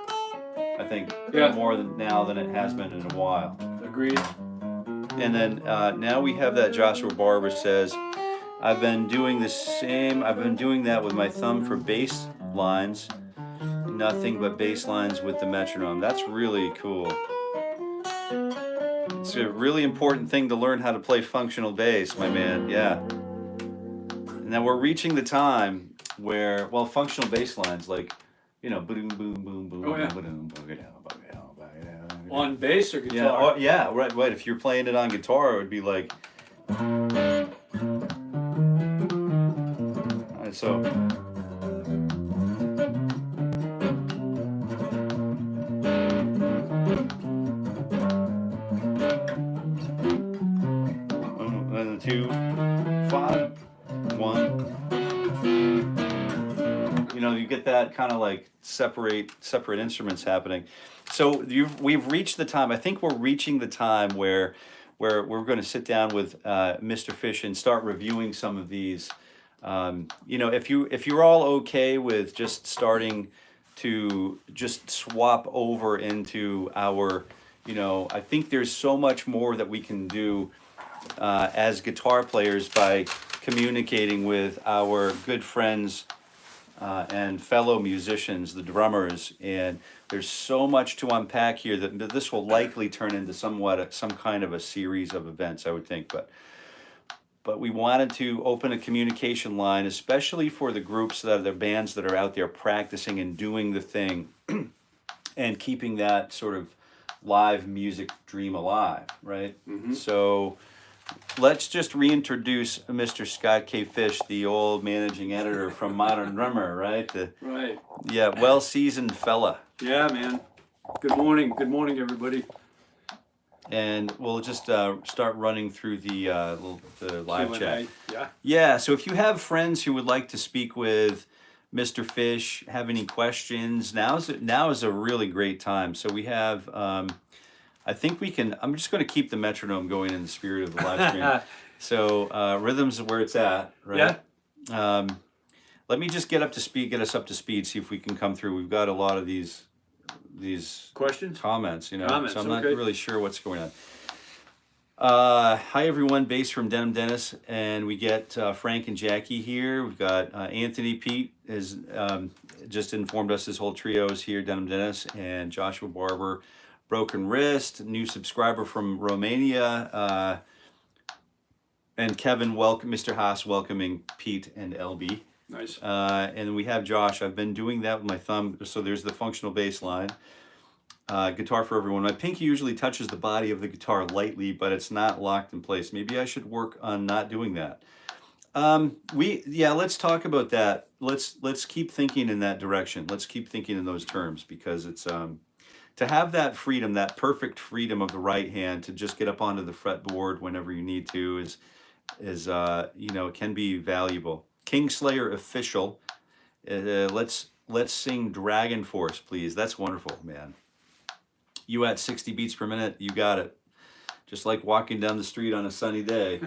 [SPEAKER 1] I think more than now than it has been in a while.
[SPEAKER 2] Agreed.
[SPEAKER 1] And then now we have that Joshua Barber says, I've been doing that with my thumb for bass lines, nothing but bass lines with the metronome. That's really cool. It's a really important thing to learn how to play functional bass, my man, yeah. Now we're reaching the time where, functional bass lines boom, boom, boom, boom,
[SPEAKER 2] oh, yeah.
[SPEAKER 1] boom,
[SPEAKER 2] on bass or guitar?
[SPEAKER 1] Yeah, right. If you're playing it on guitar, it would be like. So. And 2, 5, 1. You get that kind of like separate instruments happening. So we've reached the time. I think we're reaching the time where we're going to sit down with Mr. Fish and start reviewing some of these. If you're all okay with just starting to just swap over into our, I think there's so much more that we can do as guitar players by communicating with our good friends and fellow musicians, the drummers, and there's so much to unpack here that this will likely turn into some kind of a series of events, I would think, but we wanted to open a communication line, especially for the groups the bands that are out there practicing and doing the thing and keeping that sort of live music dream alive, right? So let's just reintroduce Mr. Scott K. Fish, the old managing editor from Modern Drummer, right?
[SPEAKER 2] Right.
[SPEAKER 1] Yeah, well-seasoned fella.
[SPEAKER 2] Yeah, man. Good morning. Good morning, everybody.
[SPEAKER 1] And we'll just start running through the live
[SPEAKER 2] Q&A.
[SPEAKER 1] chat.
[SPEAKER 2] Yeah.
[SPEAKER 1] Yeah, so if you have friends who would like to speak with Mr. Fish, have any questions, now is a really great time. So we have, I think we can, I'm just going to keep the metronome going in the spirit of the live stream. So rhythm's where it's at, right?
[SPEAKER 2] Yeah.
[SPEAKER 1] Let me just get us up to speed, see if we can come through. We've got a lot of these
[SPEAKER 2] Questions?
[SPEAKER 1] comments, you know,
[SPEAKER 2] Comments,
[SPEAKER 1] so I'm not
[SPEAKER 2] okay.
[SPEAKER 1] really sure what's going on. Hi everyone, bass from Denim Dennis, and we get Frank and Jackie here. We've got Anthony Pete has just informed us his whole trio is here, Denim Dennis, and Joshua Barber, Broken Wrist, new subscriber from Romania, and Kevin, Mr. Haas welcoming Pete and LB.
[SPEAKER 2] Nice.
[SPEAKER 1] And we have Josh. I've been doing that with my thumb. So there's the functional bass line. Guitar for everyone. My pinky usually touches the body of the guitar lightly, but it's not locked in place. Maybe I should work on not doing that. Let's talk about that. Let's keep thinking in that direction. Let's keep thinking in those terms, because it's to have that freedom, that perfect freedom of the right hand to just get up onto the fretboard whenever you need to is it can be valuable. Kingslayer official. Let's sing Dragon Force, please. That's wonderful, man. You at 60 beats per minute, you got it. Just like walking down the street on a sunny day.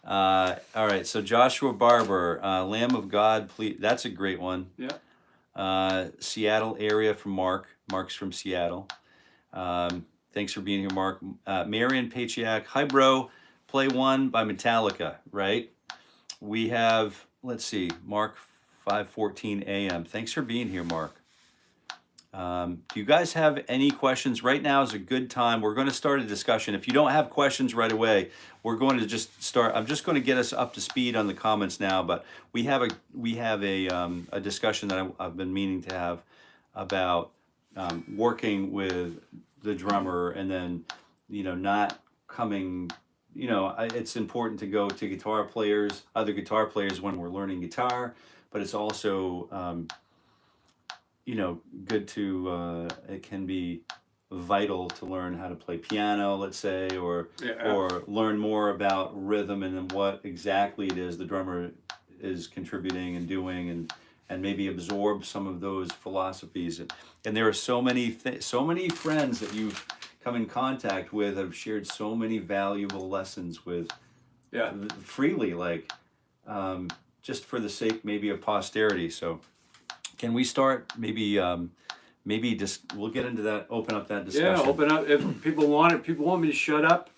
[SPEAKER 1] All right, so Joshua Barber, Lamb of God, please. That's a great one.
[SPEAKER 2] Yeah.
[SPEAKER 1] Seattle area from Mark. Mark's from Seattle. Thanks for being here, Mark. Marion Pachiak, hi bro, play one by Metallica, right? We have, let's see, Mark 5:14 a.m. Thanks for being here, Mark. Do you guys have any questions? Right now is a good time. We're going to start a discussion. If you don't have questions right away, we're going to just start. I'm just going to get us up to speed on the comments now, but we have a discussion that I've been meaning to have about working with the drummer, and then not coming. It's important to go to other guitar players when we're learning guitar, but it's also good to, it can be vital to learn how to play piano, let's say, or learn more about rhythm and then what exactly it is the drummer is contributing and doing, and maybe absorb some of those philosophies. And there are so many friends that you've come in contact with have shared so many valuable lessons with freely, like just for the sake maybe of posterity. So can we start maybe we'll get into that, open up that discussion.
[SPEAKER 2] Yeah, open up. If people want me to shut up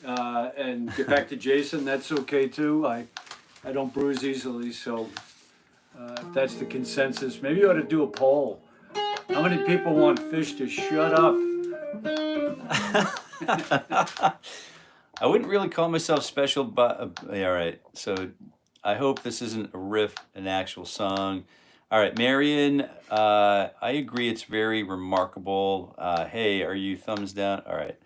[SPEAKER 2] and get back to Jason, that's okay too. I don't bruise easily, so if that's the consensus, maybe you ought to do a poll. How many people want Fish to shut up?
[SPEAKER 1] I wouldn't really call myself special, but all right. So I hope this isn't a riff, an actual song. All right, Marion, I agree. It's very remarkable. Hey, are you thumbs down? All right,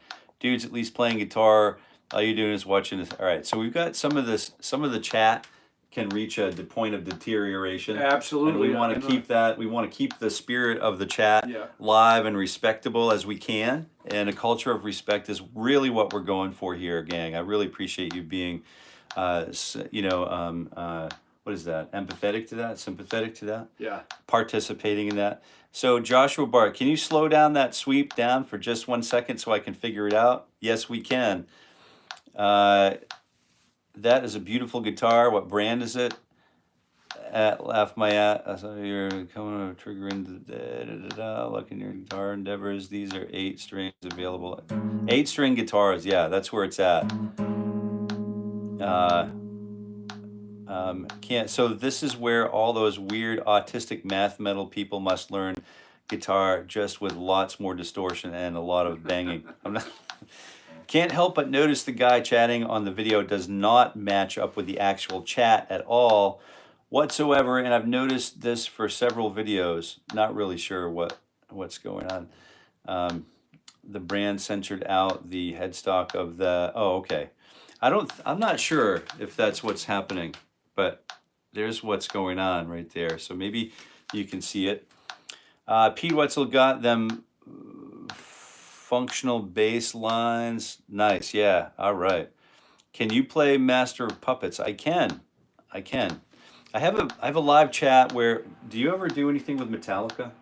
[SPEAKER 1] dude's at least playing guitar. All you're doing is watching this. All right, so we've got some of the chat can reach the point of deterioration.
[SPEAKER 2] Absolutely.
[SPEAKER 1] And we want to keep that. We want to keep the spirit of the chat live and respectable as we can. And a culture of respect is really what we're going for here, gang. I really appreciate you being, what is that? Empathetic to that? Sympathetic to that?
[SPEAKER 2] Yeah.
[SPEAKER 1] Participating in that. So Joshua Bart, can you slow down that sweep down for just 1 second so I can figure it out? Yes, we can. That is a beautiful guitar. What brand is it? Laugh my ass. I saw you're coming to trigger into look in your guitar endeavors. These are 8 strings available. 8-string guitars. Yeah, that's where it's at. So this is where all those weird autistic math metal people must learn guitar, just with lots more distortion and a lot of banging. Can't help but notice the guy chatting on the video does not match up with the actual chat at all whatsoever, and I've noticed this for several videos. Not really sure what what's going on. The brand censored out the headstock of the. Oh, okay. I'm not sure if that's what's happening, but there's what's going on right there. So maybe you can see it. 𝗶𝗴𝗴 got them functional bass lines. Nice, yeah, all right. Can you play Master of Puppets? I can. I have a live chat where, do you ever do anything with Metallica?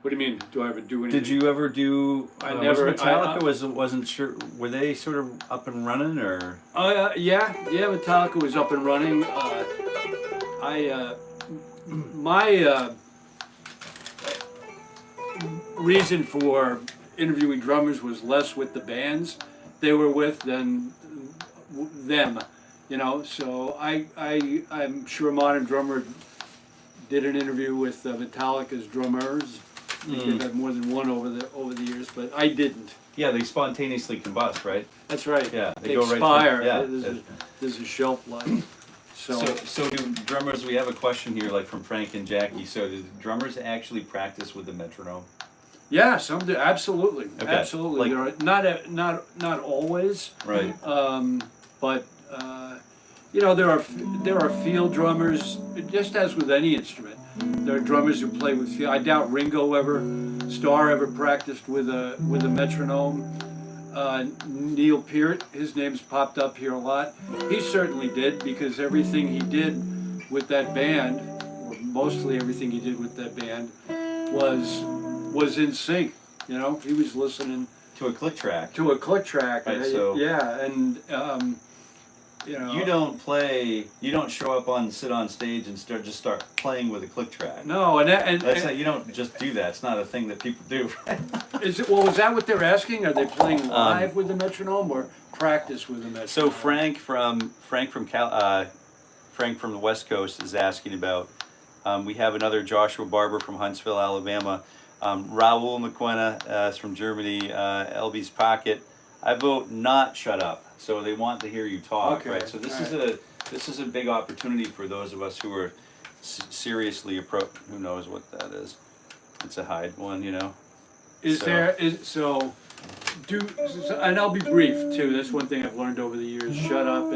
[SPEAKER 2] What do you mean? Do I ever do anything?
[SPEAKER 1] Did you ever do?
[SPEAKER 2] I never.
[SPEAKER 1] Metallica wasn't sure. Were they sort of up and running or?
[SPEAKER 2] Yeah. Metallica was up and running. My reason for interviewing drummers was less with the bands they were with than them, you know. So I'm sure Modern Drummer did an interview with Metallica's drummers. They've had more than one over the years, but I didn't.
[SPEAKER 1] Yeah, they spontaneously combust, right?
[SPEAKER 2] That's right.
[SPEAKER 1] Yeah,
[SPEAKER 2] they
[SPEAKER 1] go
[SPEAKER 2] expire.
[SPEAKER 1] Right through. Yeah,
[SPEAKER 2] there's a shelf life.
[SPEAKER 1] So do drummers? We have a question here, like from Frank and Jackie. So do drummers actually practice with the metronome?
[SPEAKER 2] Yeah, some do. Absolutely,
[SPEAKER 1] okay.
[SPEAKER 2] Absolutely.
[SPEAKER 1] Like,
[SPEAKER 2] there are not always.
[SPEAKER 1] Right.
[SPEAKER 2] But you know, there are field drummers, just as with any instrument. There are drummers who play with field. I doubt Ringo Starr ever practiced with a metronome. Neil Peart, his name's popped up here a lot. He certainly did, because everything he did with that band, or mostly everything he did with that band, was in sync. You know, he was listening
[SPEAKER 1] to a click track.
[SPEAKER 2] Right,
[SPEAKER 1] so
[SPEAKER 2] yeah, and you know,
[SPEAKER 1] you don't show up sit on stage and start playing with a click track.
[SPEAKER 2] No,
[SPEAKER 1] you don't just do that. It's not a thing that people do, right?
[SPEAKER 2] Was that what they're asking? Are they playing live with the metronome or practice with the metronome?
[SPEAKER 1] So Frank from the West Coast is asking about. We have another Joshua Barber from Huntsville, Alabama. 𝗂𝗏 𝗔𝗂𝗏 is from Germany. 𝗔𝘂𝗏. I vote not shut up. So they want to hear you talk,
[SPEAKER 2] okay,
[SPEAKER 1] right? So this is a big opportunity for those of us who are seriously who knows what that is? It's a hide one, you know.
[SPEAKER 2] And I'll be brief too. That's one thing I've learned over the years. Shut up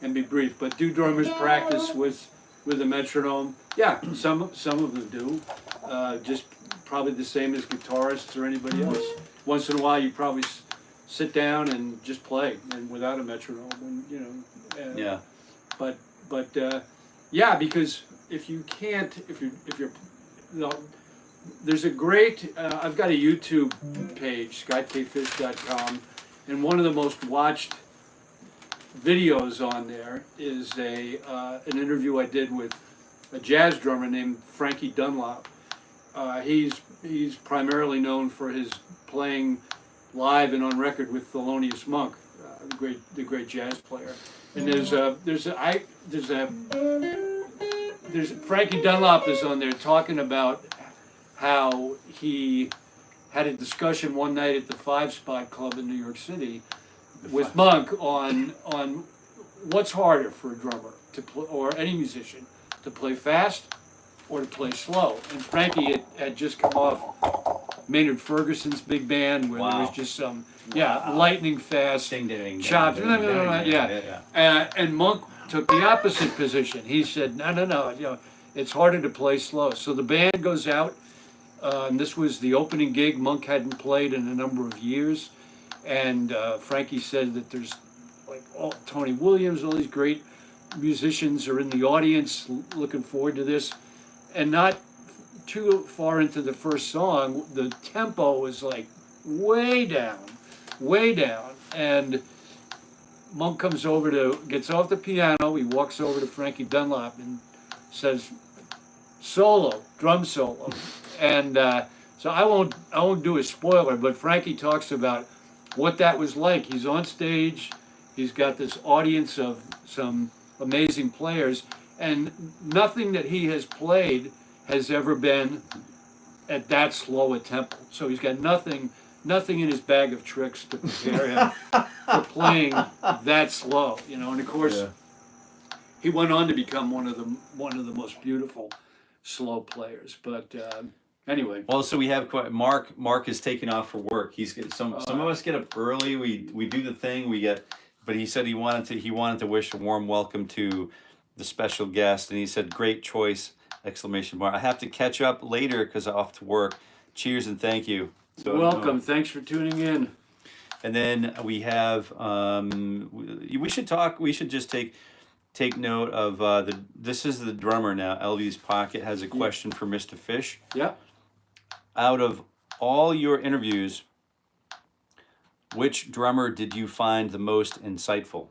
[SPEAKER 2] and be brief. But do drummers practice with a metronome? Yeah, some of them do. Just probably the same as guitarists or anybody else. Once in a while, you probably sit down and just play, and without a metronome, and you know.
[SPEAKER 1] Yeah.
[SPEAKER 2] But yeah, because if you're there's a great. I've got a YouTube page, 𝗦𝗃𝗏𝗏.com, and one of the most watched videos on there is an interview I did with a jazz drummer named Frankie Dunlop. He's primarily known for his playing live and on record with Thelonious Monk, the great jazz player. And there's Frankie Dunlop is on there talking about how he had a discussion one night at the 5 Spot Club in New York City with Monk on what's harder for a drummer to play, or any musician, to play fast or to play slow. And Frankie had just come off Maynard Ferguson's big band, where there was just some lightning fast chops. And Monk took the opposite position. He said, no, you know, it's harder to play slow. So the band goes out, and this was the opening gig. Monk hadn't played in a number of years, and Frankie said that there's like Tony Williams, all these great musicians are in the audience looking forward to this, and not too far into the first song, the tempo was like way down, and Monk gets off the piano, he walks over to Frankie Dunlop and says, drum solo. And so I won't do a spoiler, but Frankie talks about what that was like. He's on stage, he's got this audience of some amazing players, and nothing that he has played has ever been at that slow a tempo. So he's got nothing in his bag of tricks to prepare him for playing that slow, you know. And of course, he went on to become one of the most beautiful slow players. But anyway.
[SPEAKER 1] Well, so we have Mark. Mark is taking off for work. Some of us get up early. We do the thing. But he said he wanted to wish a warm welcome to the special guest, and he said, "Great choice!" Exclamation mark. I have to catch up later because I'm off to work. Cheers and thank you. So,
[SPEAKER 2] Welcome. Thanks for tuning in.
[SPEAKER 1] And then we have. We should talk. We should just take note of this is the drummer now. Elvis Pocket has a question for Mr. Fish.
[SPEAKER 2] Yeah.
[SPEAKER 1] Out of all your interviews, which drummer did you find the most insightful?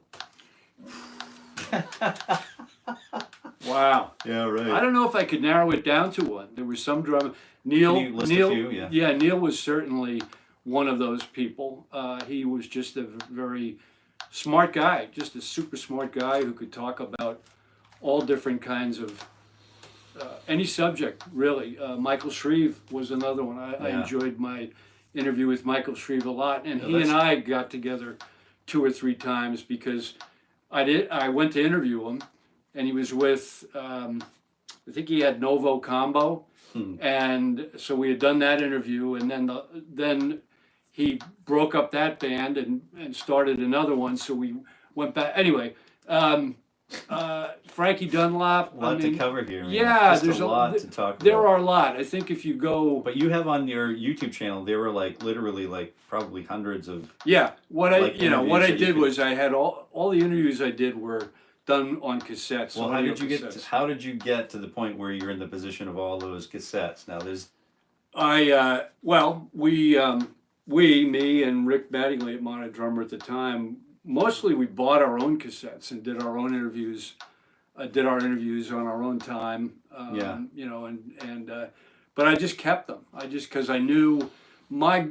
[SPEAKER 2] Wow.
[SPEAKER 1] Yeah, right.
[SPEAKER 2] I don't know if I could narrow it down to one. There was some drummer. Neil.
[SPEAKER 1] Can you list a few? Yeah.
[SPEAKER 2] Neil was certainly one of those people. He was just a very smart guy, just a super smart guy who could talk about all different kinds of any subject, really. Michael Shreve was another one. I enjoyed my interview with Michael Shreve a lot, and he and I got together 2 or 3 times because I went to interview him, and he was with I think he had 𝗏𝗏 𝗂𝗶𝘁𝗂, and so we had done that interview, and then he broke up that band and started another one, so we went back. Anyway, Frankie Dunlop.
[SPEAKER 1] A lot to cover here. Man.
[SPEAKER 2] Yeah,
[SPEAKER 1] Just
[SPEAKER 2] there's
[SPEAKER 1] a lot to talk about.
[SPEAKER 2] There are a lot. I think if you go.
[SPEAKER 1] But you have on your YouTube channel, there were literally probably hundreds of.
[SPEAKER 2] Yeah, what I did
[SPEAKER 1] could...
[SPEAKER 2] was I had all the interviews I did were done on cassettes.
[SPEAKER 1] Well, how did you get to the point where you're in the position of all those cassettes? Now there's. Me and Rick Mattingly at Mono Drummer at the time, mostly we bought our own cassettes and did our own interviews, did our interviews on our own time. But I just kept them. Because I knew my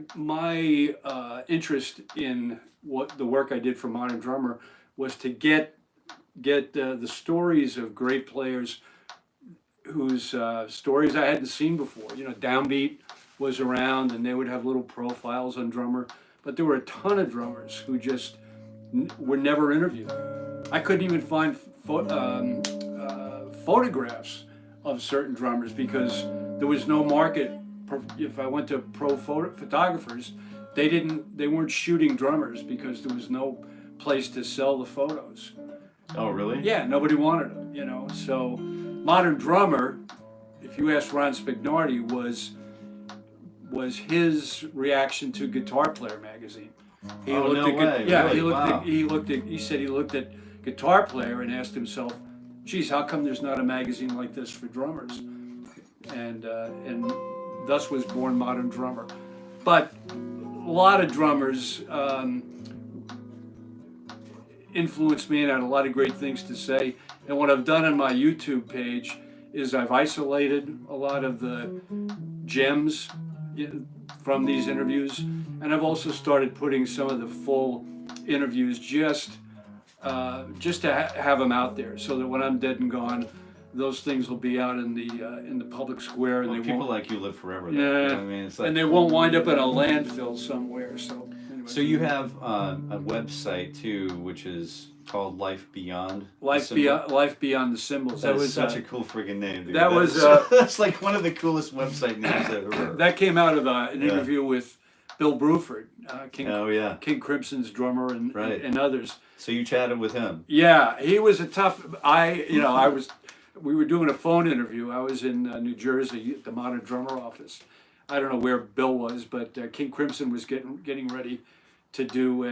[SPEAKER 1] interest in the work I did for Modern Drummer was to get the stories of great players whose stories I hadn't seen before. Downbeat was around, and they would have little profiles on drummer, but there were a ton of drummers who just were never interviewed. I couldn't even find photographs of certain drummers because there was no market. If I went to pro photographers, they weren't shooting drummers because there was no place to sell the photos. Oh, really?
[SPEAKER 2] Yeah, nobody wanted them. So Modern Drummer, if you ask Ron Spignardi, was his reaction to Guitar Player magazine. He said he looked at Guitar Player and asked himself, geez, how come there's not a magazine like this for drummers? And thus was born Modern Drummer. But a lot of drummers influenced me and had a lot of great things to say. And what I've done on my YouTube page is I've isolated a lot of the gems from these interviews, and I've also started putting some of the full interviews just to have them out there, so that when I'm dead and gone, those things will be out in the public square, and
[SPEAKER 1] people like you live forever. Though.
[SPEAKER 2] Yeah,
[SPEAKER 1] you know what I mean? It's like,
[SPEAKER 2] and they won't wind up in a landfill somewhere. So anyway.
[SPEAKER 1] So you have a website too, which is called Life Beyond.
[SPEAKER 2] Life Beyond the Symbols.
[SPEAKER 1] That was such a cool friggin' name. Dude.
[SPEAKER 2] That's
[SPEAKER 1] like one of the coolest website names I've ever heard.
[SPEAKER 2] That came out of an interview with Bill Bruford, King Crimson's drummer, and others.
[SPEAKER 1] So you chatted with him.
[SPEAKER 2] Yeah, he was a tough. We were doing a phone interview. I was in New Jersey at the Modern Drummer office. I don't know where Bill was, but King Crimson was getting ready to do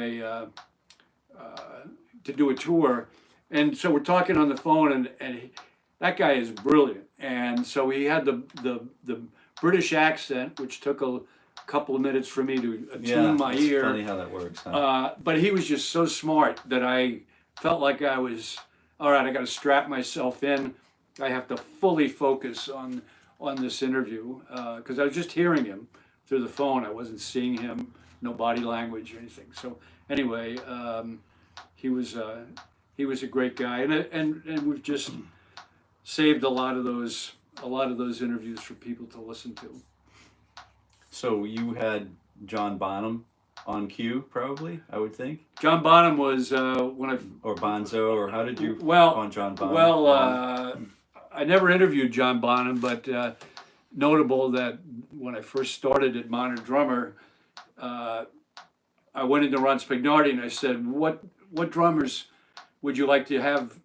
[SPEAKER 2] a tour, and so we're talking on the phone, and that guy is brilliant, and so he had the British accent, which took a couple of minutes for me to attune my ear.
[SPEAKER 1] It's funny how that works. Huh?
[SPEAKER 2] But he was just so smart that I felt like I was all right. I got to strap myself in. I have to fully focus on this interview because I was just hearing him through the phone. I wasn't seeing him, no body language or anything. So anyway. He was a great guy, and we've just saved a lot of those interviews for people to listen to. So
[SPEAKER 1] you had John Bonham on cue, probably, I would think.
[SPEAKER 2] John Bonham was or
[SPEAKER 1] Bonzo, or how did you
[SPEAKER 2] on
[SPEAKER 1] John Bonham?
[SPEAKER 2] Well, I never interviewed John Bonham, but notable that when I first started at Modern Drummer, I went into Ron Spignardi and I said, what drummers would you like to have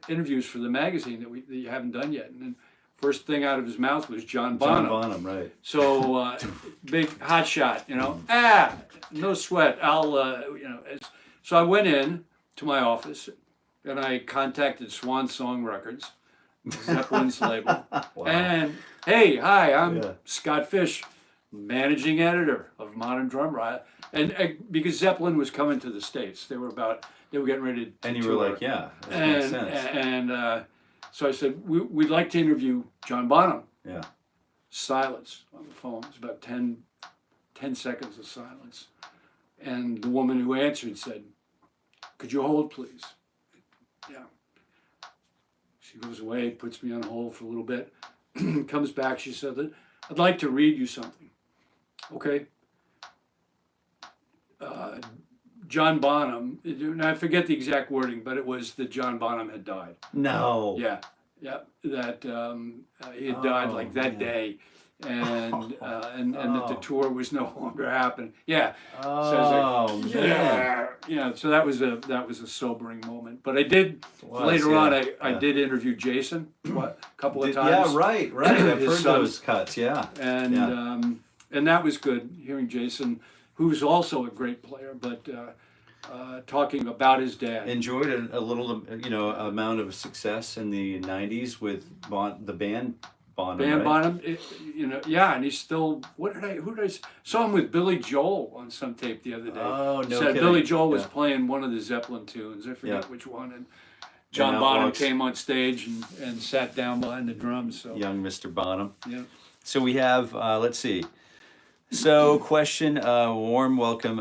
[SPEAKER 2] interviews for the magazine that you haven't done yet? And then first thing out of his mouth was John Bonham.
[SPEAKER 1] John Bonham, right.
[SPEAKER 2] So big hot shot, no sweat. So I went in to my office and I contacted Swan Song Records, Zeppelin's label.
[SPEAKER 1] Wow.
[SPEAKER 2] And hey, hi, I'm Scott Fish, managing editor of Modern Drummer. And because Zeppelin was coming to the States, they were getting ready to
[SPEAKER 1] And you
[SPEAKER 2] tour.
[SPEAKER 1] were like, yeah, that makes sense.
[SPEAKER 2] And so I said, we'd like to interview John Bonham.
[SPEAKER 1] Yeah.
[SPEAKER 2] Silence on the phone. It was about 10 seconds of silence. And the woman who answered said, could you hold, please? Yeah. She goes away, puts me on hold for a little bit, comes back. She said, I'd like to read you something. Okay. John Bonham, and I forget the exact wording, but it was that John Bonham had died.
[SPEAKER 1] No.
[SPEAKER 2] Yeah, that he had died like that day, and that the tour was no longer happening. Yeah.
[SPEAKER 1] Oh,
[SPEAKER 2] So I was like,
[SPEAKER 1] man.
[SPEAKER 2] yeah. So that was a sobering moment. But I did
[SPEAKER 1] Was,
[SPEAKER 2] later
[SPEAKER 1] yeah,
[SPEAKER 2] on. I
[SPEAKER 1] yeah.
[SPEAKER 2] did interview Jason a couple of times.
[SPEAKER 1] Yeah, right. I've
[SPEAKER 2] His
[SPEAKER 1] heard
[SPEAKER 2] son.
[SPEAKER 1] those cuts, yeah.
[SPEAKER 2] And that was good, hearing Jason, who's also a great player, but talking about his dad.
[SPEAKER 1] Enjoyed a little, amount of success in the 90s with the band Bonham,
[SPEAKER 2] Van
[SPEAKER 1] right?
[SPEAKER 2] Bonham, and he's still. Saw him with Billy Joel on some tape the other day.
[SPEAKER 1] Oh, no
[SPEAKER 2] Said
[SPEAKER 1] kidding.
[SPEAKER 2] Billy Joel was
[SPEAKER 1] Yeah.
[SPEAKER 2] playing one of the Zeppelin tunes. I forget which one. And John
[SPEAKER 1] out
[SPEAKER 2] Bonham
[SPEAKER 1] walks-
[SPEAKER 2] came on stage and sat down behind the drums. So
[SPEAKER 1] Young Mr. Bonham.
[SPEAKER 2] yeah.
[SPEAKER 1] So we have, let's see. So question, warm welcome.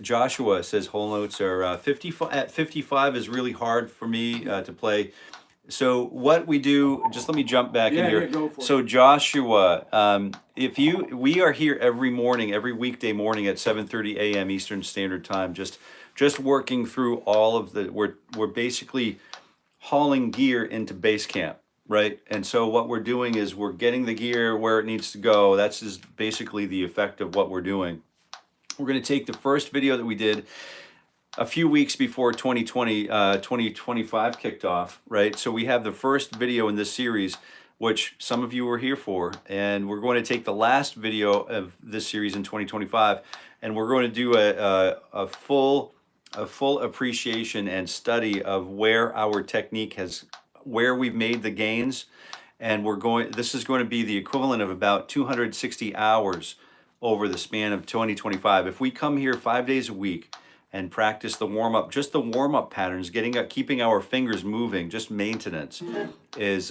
[SPEAKER 1] Joshua says whole notes are 55. At 55 is really hard for me to play. So what we do, just let me jump back in here.
[SPEAKER 2] Yeah, go for it.
[SPEAKER 1] So Joshua, we are here every morning, every weekday morning at 7:30 a.m. Eastern Standard Time, just working through all of we're basically hauling gear into base camp. Right, and so what we're doing is we're getting the gear where it needs to go. That's just basically the effect of what we're doing. We're going to take the first video that we did a few weeks before 2025 kicked off, right? So we have the first video in this series, which some of you were here for, and we're going to take the last video of this series in 2025, and we're going to do a full appreciation and study of where our technique where we've made the gains, and this is going to be the equivalent of about 260 hours over the span of 2025. If we come here 5 days a week and practice the warm-up, just the warm-up patterns, keeping our fingers moving, just maintenance is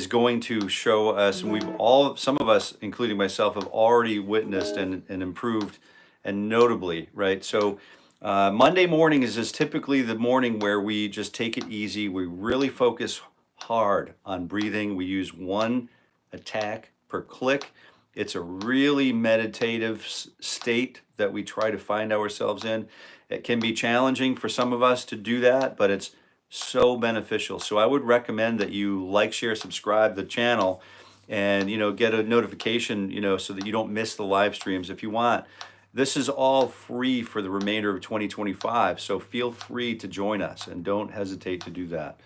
[SPEAKER 1] going to show us, and some of us, including myself, have already witnessed and improved, and notably, right? So Monday morning is typically the morning where we just take it easy. We really focus hard on breathing. We use one attack per click. It's a really meditative state that we try to find ourselves in. It can be challenging for some of us to do that, but it's so beneficial. So I would recommend that you like, share, subscribe the channel, and get a notification, so that you don't miss the live streams if you want. This is all free for the remainder of 2025, so feel free to join us and don't hesitate to do that.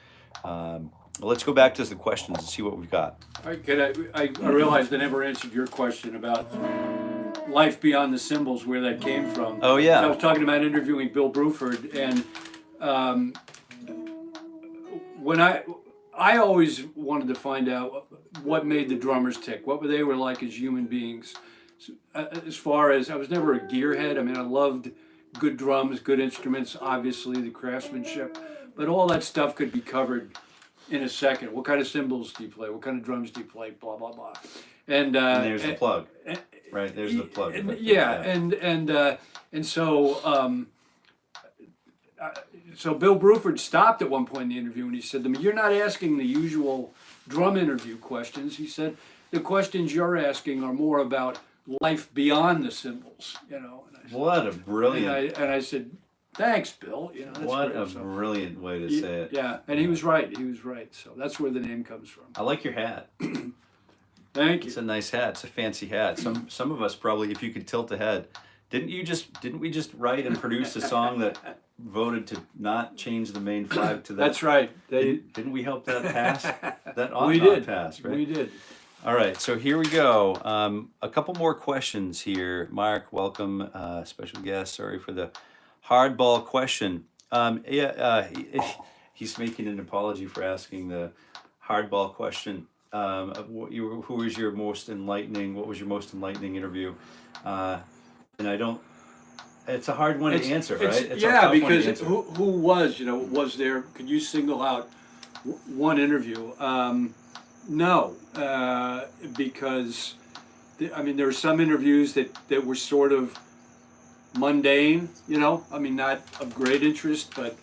[SPEAKER 1] Let's go back to the questions and see what we've got.
[SPEAKER 2] All right, I realized I never answered your question about life beyond the symbols, where that came from.
[SPEAKER 1] Oh, yeah.
[SPEAKER 2] So I was talking about interviewing Bill Bruford, and when I always wanted to find out what made the drummers tick, what they were like as human beings. As far as, I was never a gearhead. I mean, I loved good drums, good instruments, obviously the craftsmanship, but all that stuff could be covered in a second. What kind of cymbals do you play? What kind of drums do you play? Blah, blah, blah. And
[SPEAKER 1] there's the plug, right? There's the plug.
[SPEAKER 2] So Bill Bruford stopped at one point in the interview and he said to me, "You're not asking the usual drum interview questions." He said, "The questions you're asking are more about life beyond the cymbals." And I said,
[SPEAKER 1] What a brilliant!
[SPEAKER 2] And I said, "Thanks, Bill." That's
[SPEAKER 1] what
[SPEAKER 2] great.
[SPEAKER 1] a brilliant way to say it.
[SPEAKER 2] Yeah, and he was right. So that's where the name comes from.
[SPEAKER 1] I like your hat.
[SPEAKER 2] Thank
[SPEAKER 1] It's
[SPEAKER 2] you.
[SPEAKER 1] a nice hat. It's a fancy hat. Some of us probably, if you could tilt the head, didn't we just write and produce a song that voted to not change the main flag to that?
[SPEAKER 2] That's right.
[SPEAKER 1] Didn't we help that pass? That ought
[SPEAKER 2] We
[SPEAKER 1] not
[SPEAKER 2] did.
[SPEAKER 1] pass, right?
[SPEAKER 2] We did.
[SPEAKER 1] All right, so here we go. A couple more questions here. Mark, welcome, special guest. Sorry for the hardball question. He's making an apology for asking the hardball question. Who was your most enlightening? What was your most enlightening interview? And I don't. It's a hard one to answer, right? It's a
[SPEAKER 2] yeah,
[SPEAKER 1] tough one to
[SPEAKER 2] because
[SPEAKER 1] answer.
[SPEAKER 2] who was there? Could you single out one interview? No, because I mean there were some interviews that were sort of mundane, I mean not of great interest, but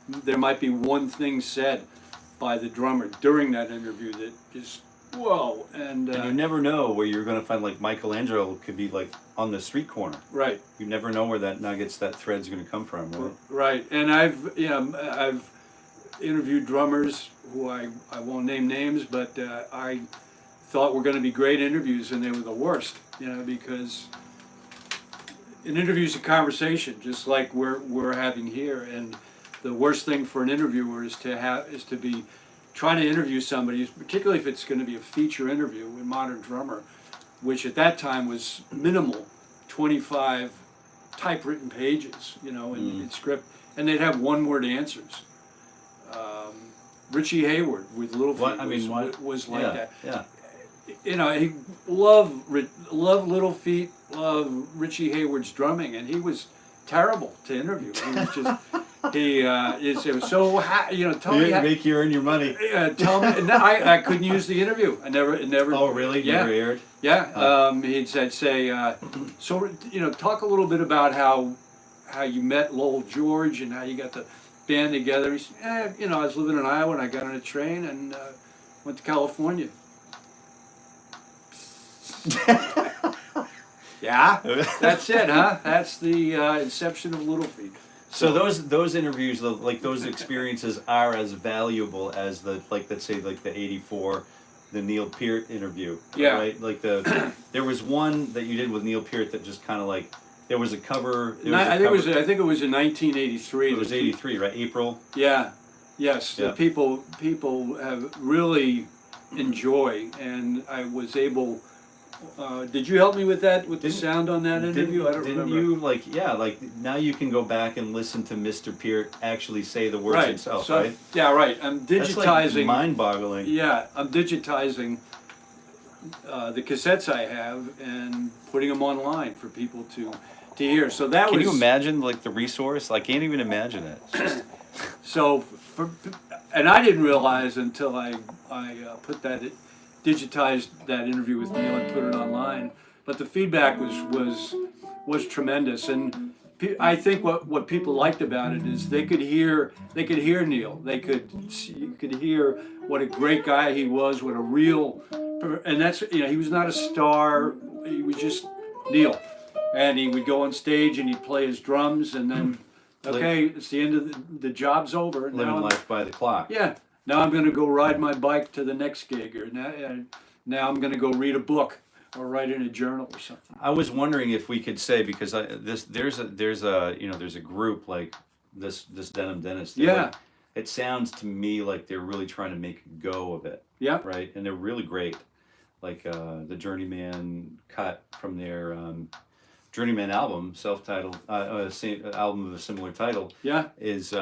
[SPEAKER 2] there might be one thing said by the drummer during that interview that just whoa, and
[SPEAKER 1] you never know where you're going to find, like, Michelangelo could be like on the street corner.
[SPEAKER 2] right.
[SPEAKER 1] You never know where that thread's going to come from, right?
[SPEAKER 2] Right, and I've interviewed drummers who I won't name names, but I thought were going to be great interviews, and they were the worst. Because an interview's a conversation, just like we're having here, and the worst thing for an interviewer is to be trying to interview somebody, particularly if it's going to be a feature interview in Modern Drummer, which at that time was minimal, 25 typewritten pages, in script, and they'd have one-word answers. Richie Hayward with Little Feat was like that.
[SPEAKER 1] Yeah.
[SPEAKER 2] He loved Little Feat, loved Richie Hayward's drumming, and he was terrible to interview. He was just it was so tell me
[SPEAKER 1] Make you earn your money.
[SPEAKER 2] tell me. No, I couldn't use the interview. It never.
[SPEAKER 1] Oh, really?
[SPEAKER 2] Yeah.
[SPEAKER 1] Never aired?
[SPEAKER 2] Yeah. He'd say so talk a little bit about how you met Lowell George and how you got the band together. He said, I was living in Iowa and I got on a train and went to California. Yeah, that's it, huh? That's the inception of Little Feat.
[SPEAKER 1] So those interviews, like those experiences, are as valuable as let's say the '84, the Neil Peart interview.
[SPEAKER 2] Yeah.
[SPEAKER 1] Right. Like there was one that you did with Neil Peart that just kind of like there was a cover.
[SPEAKER 2] I think it was in 1983.
[SPEAKER 1] It was '83, right? April.
[SPEAKER 2] Yeah. Yes.
[SPEAKER 1] Yeah.
[SPEAKER 2] People have really enjoy, and I was able. Did you help me with that, with the sound on that interview? I don't remember.
[SPEAKER 1] Didn't you now you can go back and listen to Mr. Peart actually say the words himself,
[SPEAKER 2] so,
[SPEAKER 1] right?
[SPEAKER 2] Yeah, right. I'm digitizing.
[SPEAKER 1] That's like mind-boggling.
[SPEAKER 2] Yeah, I'm digitizing the cassettes I have and putting them online for people to hear. So that
[SPEAKER 1] Can
[SPEAKER 2] was.
[SPEAKER 1] you imagine the resource? I can't even imagine it.
[SPEAKER 2] So and I didn't realize until I put that. Digitized that interview with Neil and put it online, but the feedback was tremendous, and I think what people liked about it is they could hear Neil, you could hear what a great guy he was, what a real, and that's he was not a star, he was just Neil, and he would go on stage and he'd play his drums, and then it's the end of the job's over.
[SPEAKER 1] Living life by the clock.
[SPEAKER 2] Yeah. Now I'm going to go ride my bike to the next gig, or now I'm going to go read a book or write in a journal or something.
[SPEAKER 1] I was wondering if we could say, because there's a group like this Denim Dentist.
[SPEAKER 2] Yeah.
[SPEAKER 1] It sounds to me like they're really trying to make a go of it.
[SPEAKER 2] Yeah.
[SPEAKER 1] Right, and they're really great. Like the Journeyman cut from their Journeyman album, self-titled, album of a similar title.
[SPEAKER 2] Yeah.
[SPEAKER 1] Is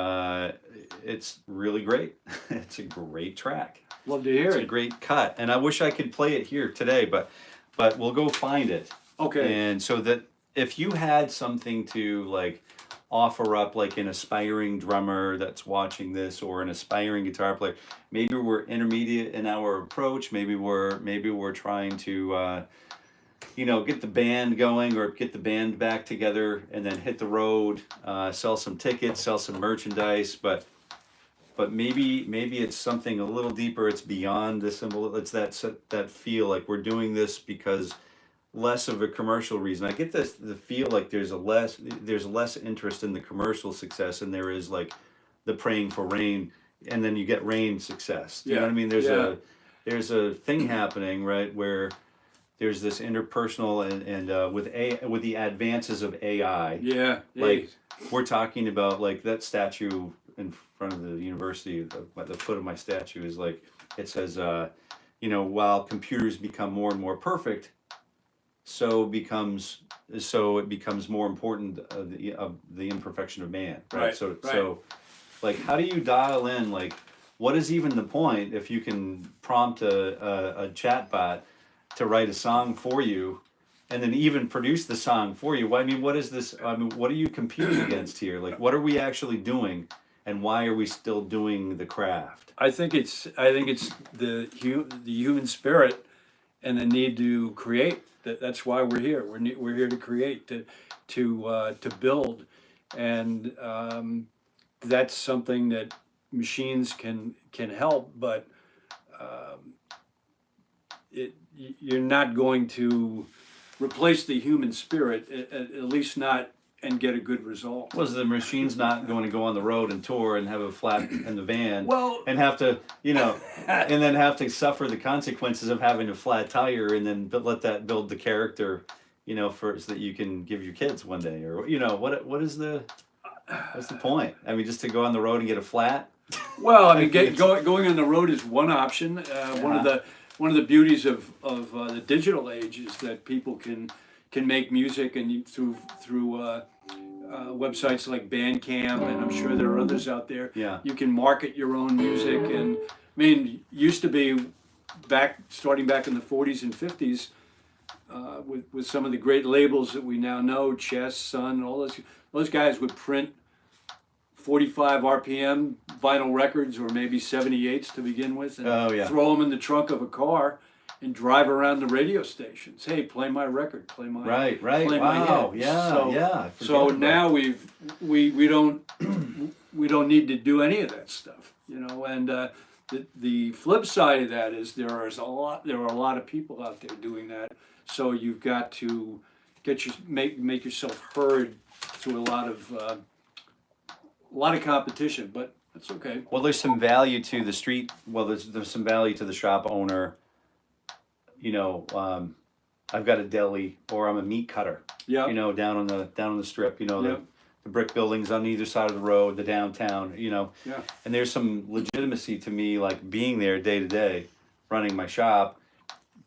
[SPEAKER 1] it's really great. It's a great track.
[SPEAKER 2] Love to hear
[SPEAKER 1] It's
[SPEAKER 2] it.
[SPEAKER 1] a great cut, and I wish I could play it here today, but we'll go find it.
[SPEAKER 2] Okay.
[SPEAKER 1] And so that if you had something to offer up, like an aspiring drummer that's watching this, or an aspiring guitar player, maybe we're intermediate in our approach, maybe we're trying to get the band going, or get the band back together and then hit the road, sell some tickets, sell some merchandise, but maybe it's something a little deeper. It's beyond the symbol. It's that feel like we're doing this because less of a commercial reason. I get the feel like there's less interest in the commercial success than there is like the praying for rain, and then you get rain success. You know what I mean? there's a thing happening, right, where there's this interpersonal and with the advances of AI.
[SPEAKER 2] Yeah.
[SPEAKER 1] Like we're talking about like that statue in front of the university, at the foot of my statue is like, it says, you know, while computers become more and more perfect, so it becomes more important of the imperfection of man, right?
[SPEAKER 2] Right,
[SPEAKER 1] So like, how do you dial in, like, what is even the point if you can prompt a chatbot to write a song for you and then even produce the song for you? I mean, what is this? I mean, what are you competing against here? Like, what are we actually doing, and why are we still doing the craft?
[SPEAKER 2] I think it's the human spirit and the need to create. That's why we're here. We're here to create, to build, and that's something that machines can help, but you're not going to replace the human spirit, at least not, and get a good result.
[SPEAKER 1] Was the machine's not going to go on the road and tour and have a flat in the van,
[SPEAKER 2] Well,
[SPEAKER 1] and have to, you know, and then have to suffer the consequences of having a flat tire, and then let that build the character, you know, so that you can give your kids one day, or you know, what's the point? I mean, just to go on the road and get a flat.
[SPEAKER 2] Well, I mean, going on the road is one option. One of the beauties of the digital age is that people can make music, and through websites like Bandcamp, and I'm sure there are others out there.
[SPEAKER 1] Yeah.
[SPEAKER 2] You can market your own music, and I mean, used to be starting back in the 40s and 50s, with some of the great labels that we now know, Chess, Sun, all those guys would print 45 RPM vinyl records, or maybe 78s to begin with, and throw them in the trunk of a car and drive around the radio stations. Hey, play my record, play my
[SPEAKER 1] Right.
[SPEAKER 2] play
[SPEAKER 1] Wow.
[SPEAKER 2] my hit.
[SPEAKER 1] Yeah.
[SPEAKER 2] So now we don't need to do any of that stuff, you know. And the flip side of that is there are a lot of people out there doing that. So you've got to make yourself heard through a lot of competition, but that's okay.
[SPEAKER 1] Well, there's some value to the street. Well, there's some value to the shop owner. You know, I've got a deli, or I'm a meat cutter.
[SPEAKER 2] Yeah.
[SPEAKER 1] You know, down on the strip. You know,
[SPEAKER 2] Yeah.
[SPEAKER 1] the brick buildings on either side of the road, the downtown. You know.
[SPEAKER 2] Yeah.
[SPEAKER 1] And there's some legitimacy to me, like being there day to day, running my shop.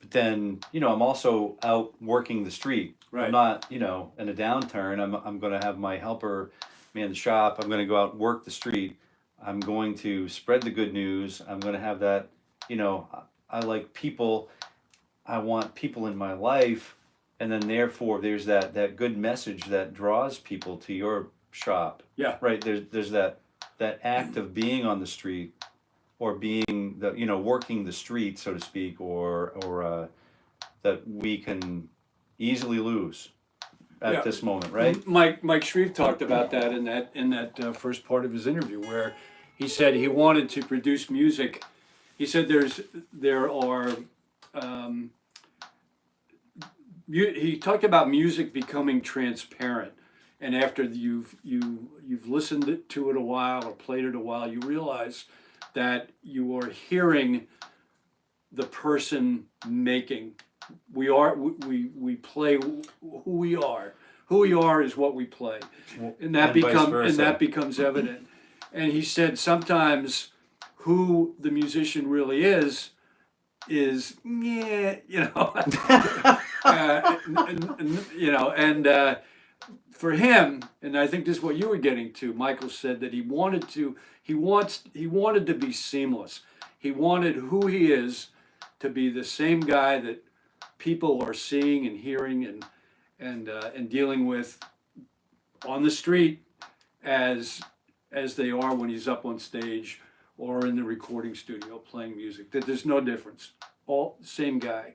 [SPEAKER 1] But then, you know, I'm also out working the street.
[SPEAKER 2] Right.
[SPEAKER 1] I'm not, you know, in a downturn. I'm going to have my helper man the shop. I'm going to go out and work the street. I'm going to spread the good news. I'm going to have that, you know, I like people. I want people in my life, and then therefore there's that good message that draws people to your shop.
[SPEAKER 2] Yeah.
[SPEAKER 1] Right. There's that act of being on the street, or being working the street, so to speak, or that we can easily lose at this moment, right?
[SPEAKER 2] Mike Shreve talked about that in that first part of his interview, where he said he wanted to produce music. He said he talked about music becoming transparent, and after you've listened to it a while or played it a while, you realize that you are hearing the person making. We play who we are. Who we are is what we play, and that becomes evident. And he said sometimes who the musician really is for him, and I think this is what you were getting to. Michael said that he wanted to be seamless. He wanted who he is to be the same guy that people are seeing and hearing and dealing with on the street as they are when he's up on stage or in the recording studio playing music. That there's no difference. All same guy.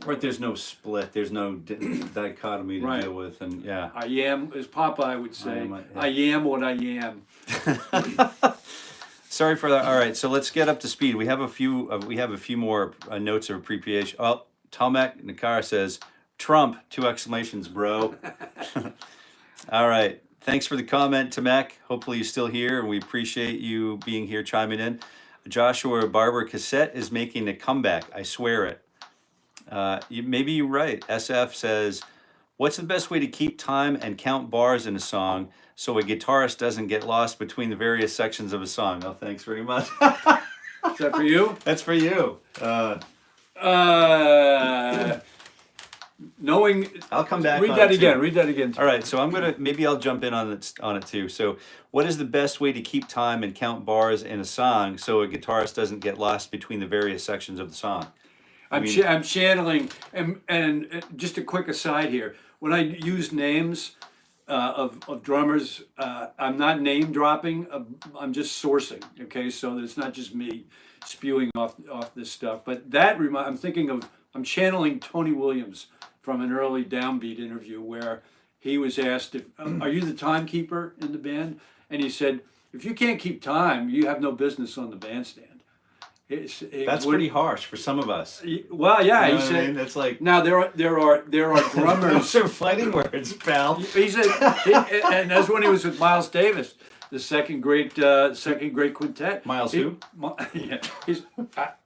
[SPEAKER 1] Right, there's no split. There's no dichotomy to deal with, and
[SPEAKER 2] I am, as Popeye would say, I am what I am.
[SPEAKER 1] Sorry for that. All right, so let's get up to speed. We have a few more notes of appreciation. Oh, Tomek Nakar says, "Trump!" 2 exclamations, bro. All right. Thanks for the comment, Tomek. Hopefully you're still here, and we appreciate you being here, chiming in. 𝗔𝘁𝗶𝘃 is making a comeback. I swear it. Maybe you're right. SF says, what's the best way to keep time and count bars in a song so a guitarist doesn't get lost between the various sections of a song? Oh, thanks very much.
[SPEAKER 2] Is that for you?
[SPEAKER 1] That's for you.
[SPEAKER 2] Knowing.
[SPEAKER 1] I'll come back.
[SPEAKER 2] Read that again. Read that again.
[SPEAKER 1] All right, so maybe I'll jump in on it too. So, what is the best way to keep time and count bars in a song so a guitarist doesn't get lost between the various sections of the song?
[SPEAKER 2] I'm channeling, and just a quick aside here. When I use names of drummers, I'm not name dropping. I'm just sourcing. Okay, so it's not just me spewing off this stuff. But I'm channeling Tony Williams from an early Downbeat interview where he was asked, are you the timekeeper in the band? And he said, if you can't keep time, you have no business on the bandstand.
[SPEAKER 1] That's pretty harsh for some of us.
[SPEAKER 2] Well, yeah,
[SPEAKER 1] You know
[SPEAKER 2] he
[SPEAKER 1] what
[SPEAKER 2] said.
[SPEAKER 1] I mean? It's like,
[SPEAKER 2] Now there are drummers.
[SPEAKER 1] those are fighting words, pal.
[SPEAKER 2] He said, and that's when he was with Miles Davis, the second great quintet.
[SPEAKER 1] Miles who?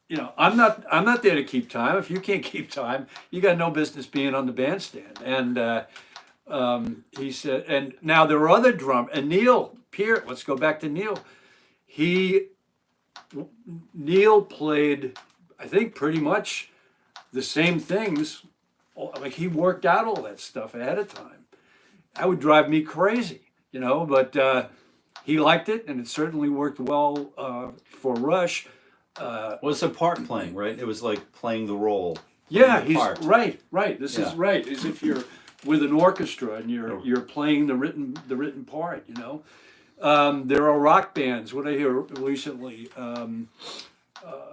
[SPEAKER 2] Yeah, I'm not there to keep time. If you can't keep time, you got no business being on the bandstand. And he said, and now there are other and Neil Peart. Let's go back to Neil. Neil played, I think, pretty much the same things. Like he worked out all that stuff ahead of time. That would drive me crazy, but he liked it, and it certainly worked well for Rush.
[SPEAKER 1] Well, it's a part playing, right? It was like playing the role.
[SPEAKER 2] Yeah,
[SPEAKER 1] the
[SPEAKER 2] he's
[SPEAKER 1] part.
[SPEAKER 2] right. This is right. As if you're with an orchestra and you're playing the written part. There are rock bands. What I hear recently,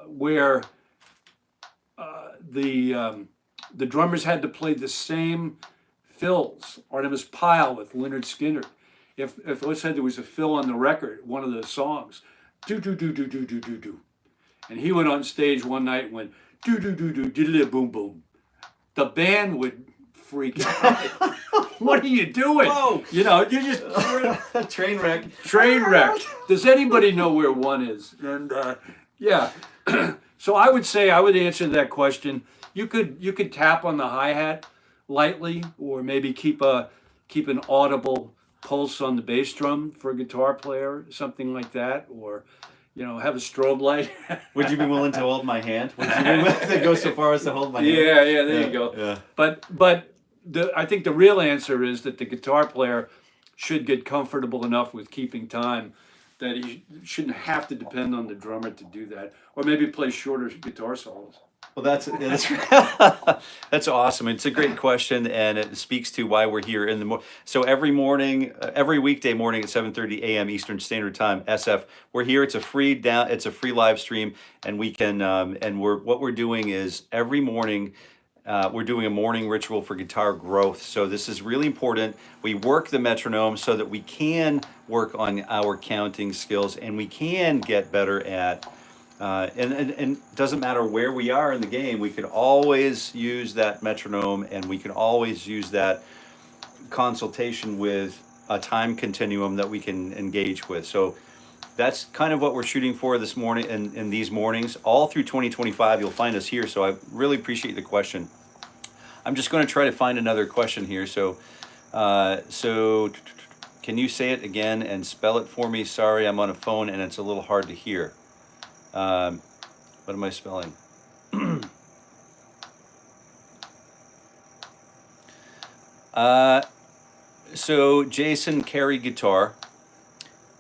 [SPEAKER 2] where the drummers had to play the same fills. Artemis Pyle with Lynyrd Skynyrd. If let's say there was a fill on the record, one of the songs, do do do do do do do do, and he went on stage one night and went do do do do diddly boom boom, the band would freak out. What are you doing?
[SPEAKER 1] Whoa.
[SPEAKER 2] You just
[SPEAKER 1] Train wreck.
[SPEAKER 2] train wreck. Does anybody know where one is? And yeah, so I would answer that question. You could tap on the hi-hat lightly, or maybe keep an audible pulse on the bass drum for a guitar player, something like that, or have a strobe light.
[SPEAKER 1] Would you be willing to hold my hand? Would you be willing to go so far as to hold my hand?
[SPEAKER 2] Yeah, there you go.
[SPEAKER 1] Yeah.
[SPEAKER 2] But I think the real answer is that the guitar player should get comfortable enough with keeping time that he shouldn't have to depend on the drummer to do that, or maybe play shorter guitar solos.
[SPEAKER 1] Well, that's that's awesome. It's a great question, and it speaks to why we're here in the morning. So every weekday morning at 7:30 a.m. Eastern Standard Time, SF, we're here. It's a free live stream, and we can what we're doing is every morning. We're doing a morning ritual for guitar growth. So this is really important. We work the metronome so that we can work on our counting skills, and we can get better at, and doesn't matter where we are in the game, we can always use that metronome, and we can always use that consultation with a time continuum that we can engage with. So that's kind of what we're shooting for this morning and in these mornings. All through 2025, you'll find us here. So I really appreciate the question. I'm just going to try to find another question here. So can you say it again and spell it for me? Sorry, I'm on a phone and it's a little hard to hear. What am I spelling? So Jason Carey Guitar,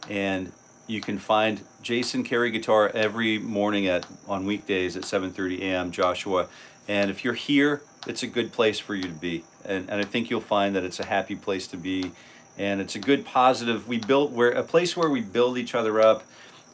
[SPEAKER 1] and you can find Jason Carey Guitar every morning on weekdays at 7:30 a.m. Joshua. And if you're here, it's a good place for you to be. And I think you'll find that it's a happy place to be. And it's a good positive. We're a place where we build each other up.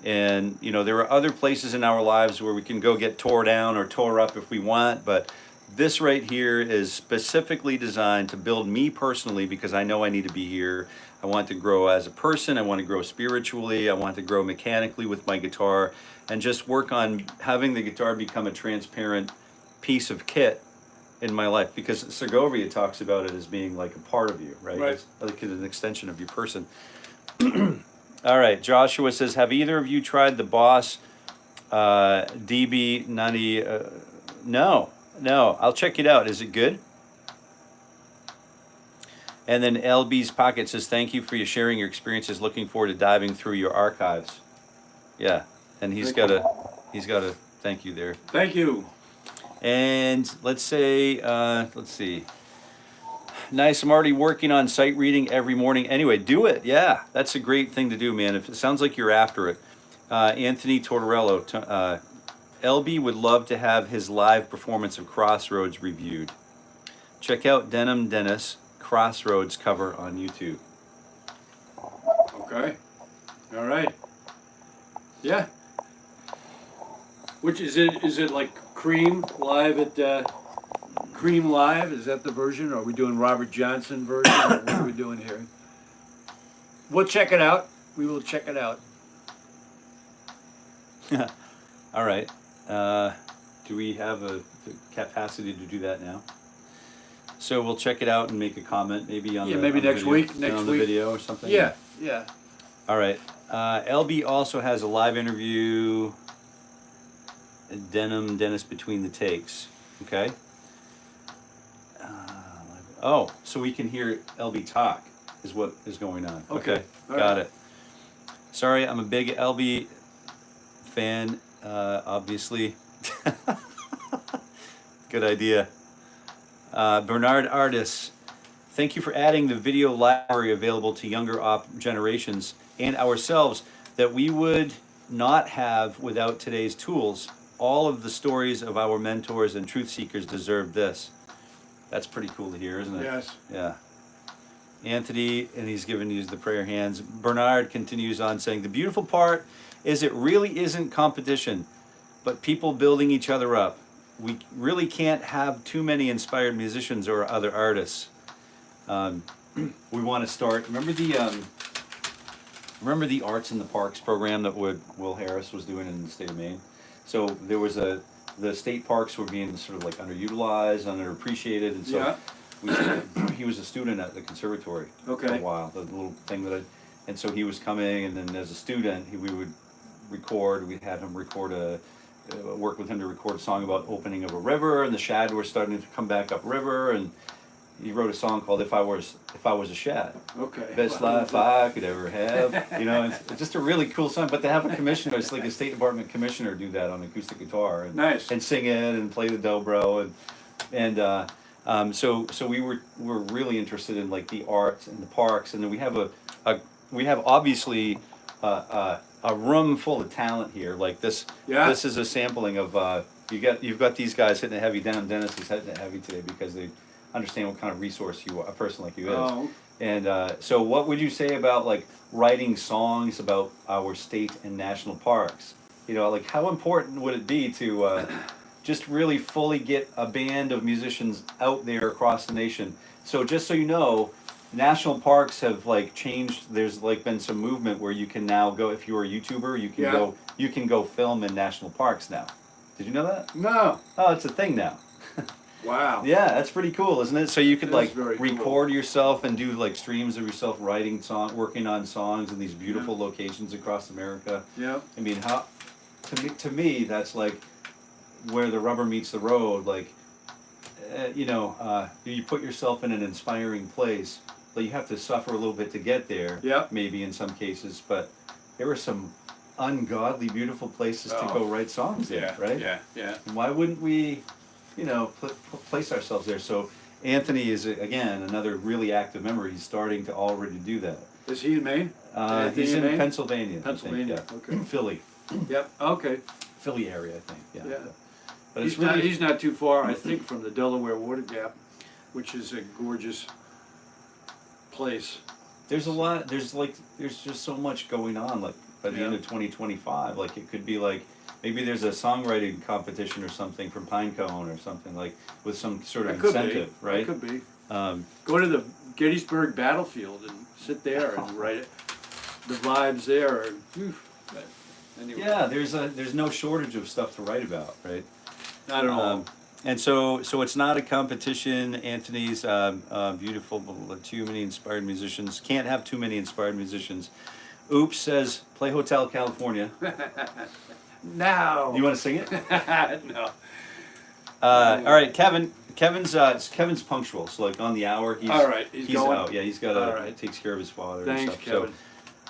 [SPEAKER 1] And there are other places in our lives where we can go get tore down or tore up if we want, but this right here is specifically designed to build me personally, because I know I need to be here. I want to grow as a person. I want to grow spiritually. I want to grow mechanically with my guitar, and just work on having the guitar become a transparent piece of kit in my life, because 𝗔𝗁𝗏 talks about it as being like a part of you, right?
[SPEAKER 2] Right.
[SPEAKER 1] It's like an extension of your person. All right, Joshua says, have either of you tried the Boss DB90. No, I'll check it out. Is it good? And then LB's Pocket says, thank you for your sharing your experiences. Looking forward to diving through your archives. Yeah, and he's got a thank you there.
[SPEAKER 2] Thank you.
[SPEAKER 1] And let's say, let's see. Nice, I'm already working on sight reading every morning. Anyway, do it. Yeah, that's a great thing to do, man. If it sounds like you're after it. Anthony Tortorello, LB would love to have his live performance of Crossroads reviewed. Check out Denim Dennis Crossroads cover on YouTube.
[SPEAKER 2] Okay. All right. Yeah. Which is it? Is it like Cream live at Cream Live? Is that the version? Or are we doing Robert Johnson version? Or what are we doing here? We'll check it out. We will check it out.
[SPEAKER 1] All right. Do we have the capacity to do that now? So we'll check it out and make a comment, maybe on
[SPEAKER 2] maybe next week.
[SPEAKER 1] Next week, video or something.
[SPEAKER 2] Yeah, yeah.
[SPEAKER 1] All right. LB also has a live interview. Denim Dennis between the takes. Okay. Oh, so we can hear LB talk is what is going on.
[SPEAKER 2] Okay.
[SPEAKER 1] Got it. Sorry, I'm a big LB fan, obviously. Good idea. Bernard Artis, thank you for adding the video library available to younger generations and ourselves that we would not have without today's tools. All of the stories of our mentors and truth seekers deserve this. That's pretty cool to hear, isn't it?
[SPEAKER 2] Yes.
[SPEAKER 1] Yeah. Anthony, and he's given you the prayer hands. Bernard continues on saying, the beautiful part is it really isn't competition, but people building each other up. We really can't have too many inspired musicians or other artists. We want to start, remember the Arts in the Parks program that Will Harris was doing in the state of Maine? So there was the state parks were being sort of like underutilized, underappreciated, and so he was a student at the conservatory for a while. The little thing and so he was coming, and then as a student, we would record. We had him record work with him to record a song about opening of a river, and the shad were starting to come back upriver, and he wrote a song called "If I Was a Shad."
[SPEAKER 2] Okay.
[SPEAKER 1] Best life I could ever have. You know, it's just a really cool song. But to have a commissioner, it's like a State Department commissioner, do that on acoustic guitar and
[SPEAKER 2] nice.
[SPEAKER 1] And sing it and play the dobro so we were really interested in like the arts and the parks, and then we have obviously a room full of talent here. Like this.
[SPEAKER 2] Yeah.
[SPEAKER 1] This is a sampling of you've got these guys hitting it heavy. Down Dennis is hitting it heavy today because they understand what kind of resource a person like you is.
[SPEAKER 2] Oh.
[SPEAKER 1] And so what would you say about like writing songs about our state and national parks? You know, like how important would it be to just really fully get a band of musicians out there across the nation? So just so you know, national parks have like changed. There's like been some movement where you can now go, if you're a YouTuber, you can go film in national parks now. Did you know that?
[SPEAKER 2] No.
[SPEAKER 1] Oh, it's a thing now.
[SPEAKER 2] Wow.
[SPEAKER 1] Yeah, that's pretty cool, isn't it? So you could like record
[SPEAKER 2] cool.
[SPEAKER 1] yourself and do like streams of yourself writing working on songs in these beautiful locations across America.
[SPEAKER 2] Yeah.
[SPEAKER 1] I mean, to me, that's like where the rubber meets the road. Like, you put yourself in an inspiring place, but you have to suffer a little bit to get there.
[SPEAKER 2] Yeah.
[SPEAKER 1] Maybe in some cases, but there are some ungodly beautiful places to go write songs in, right?
[SPEAKER 2] Yeah. Yeah.
[SPEAKER 1] And why wouldn't we? Place ourselves there. So Anthony is again another really active member. He's starting to already do that.
[SPEAKER 2] Is he in Maine?
[SPEAKER 1] He's in
[SPEAKER 2] Maine?
[SPEAKER 1] Pennsylvania.
[SPEAKER 2] Pennsylvania.
[SPEAKER 1] I think, yeah.
[SPEAKER 2] Okay.
[SPEAKER 1] Philly.
[SPEAKER 2] Yep. Okay.
[SPEAKER 1] Philly area, I think. Yeah.
[SPEAKER 2] Yeah.
[SPEAKER 1] But
[SPEAKER 2] He's not too far, I think, from the Delaware Water Gap, which is a gorgeous place.
[SPEAKER 1] There's a lot. There's just so much going on. Like by the end of 2025, like it could be like. Maybe there's a songwriting competition or something from Pinecone or something like with some sort of incentive, right?
[SPEAKER 2] It could be. Go to the Gettysburg battlefield and sit there and write it. The vibes there are. Anyway.
[SPEAKER 1] Yeah, there's no shortage of stuff to write about, right?
[SPEAKER 2] Not at all.
[SPEAKER 1] And so it's not a competition. Anthony's beautiful, too many inspired musicians. Can't have too many inspired musicians. Oops says, play Hotel California.
[SPEAKER 2] No.
[SPEAKER 1] You want to sing it?
[SPEAKER 2] No.
[SPEAKER 1] All right, Kevin's punctual, so like on the hour.
[SPEAKER 2] All right, he's going?
[SPEAKER 1] out. Yeah, he's got
[SPEAKER 2] All
[SPEAKER 1] to
[SPEAKER 2] right.
[SPEAKER 1] takes care of his father.
[SPEAKER 2] Thanks,
[SPEAKER 1] and stuff.
[SPEAKER 2] Kevin.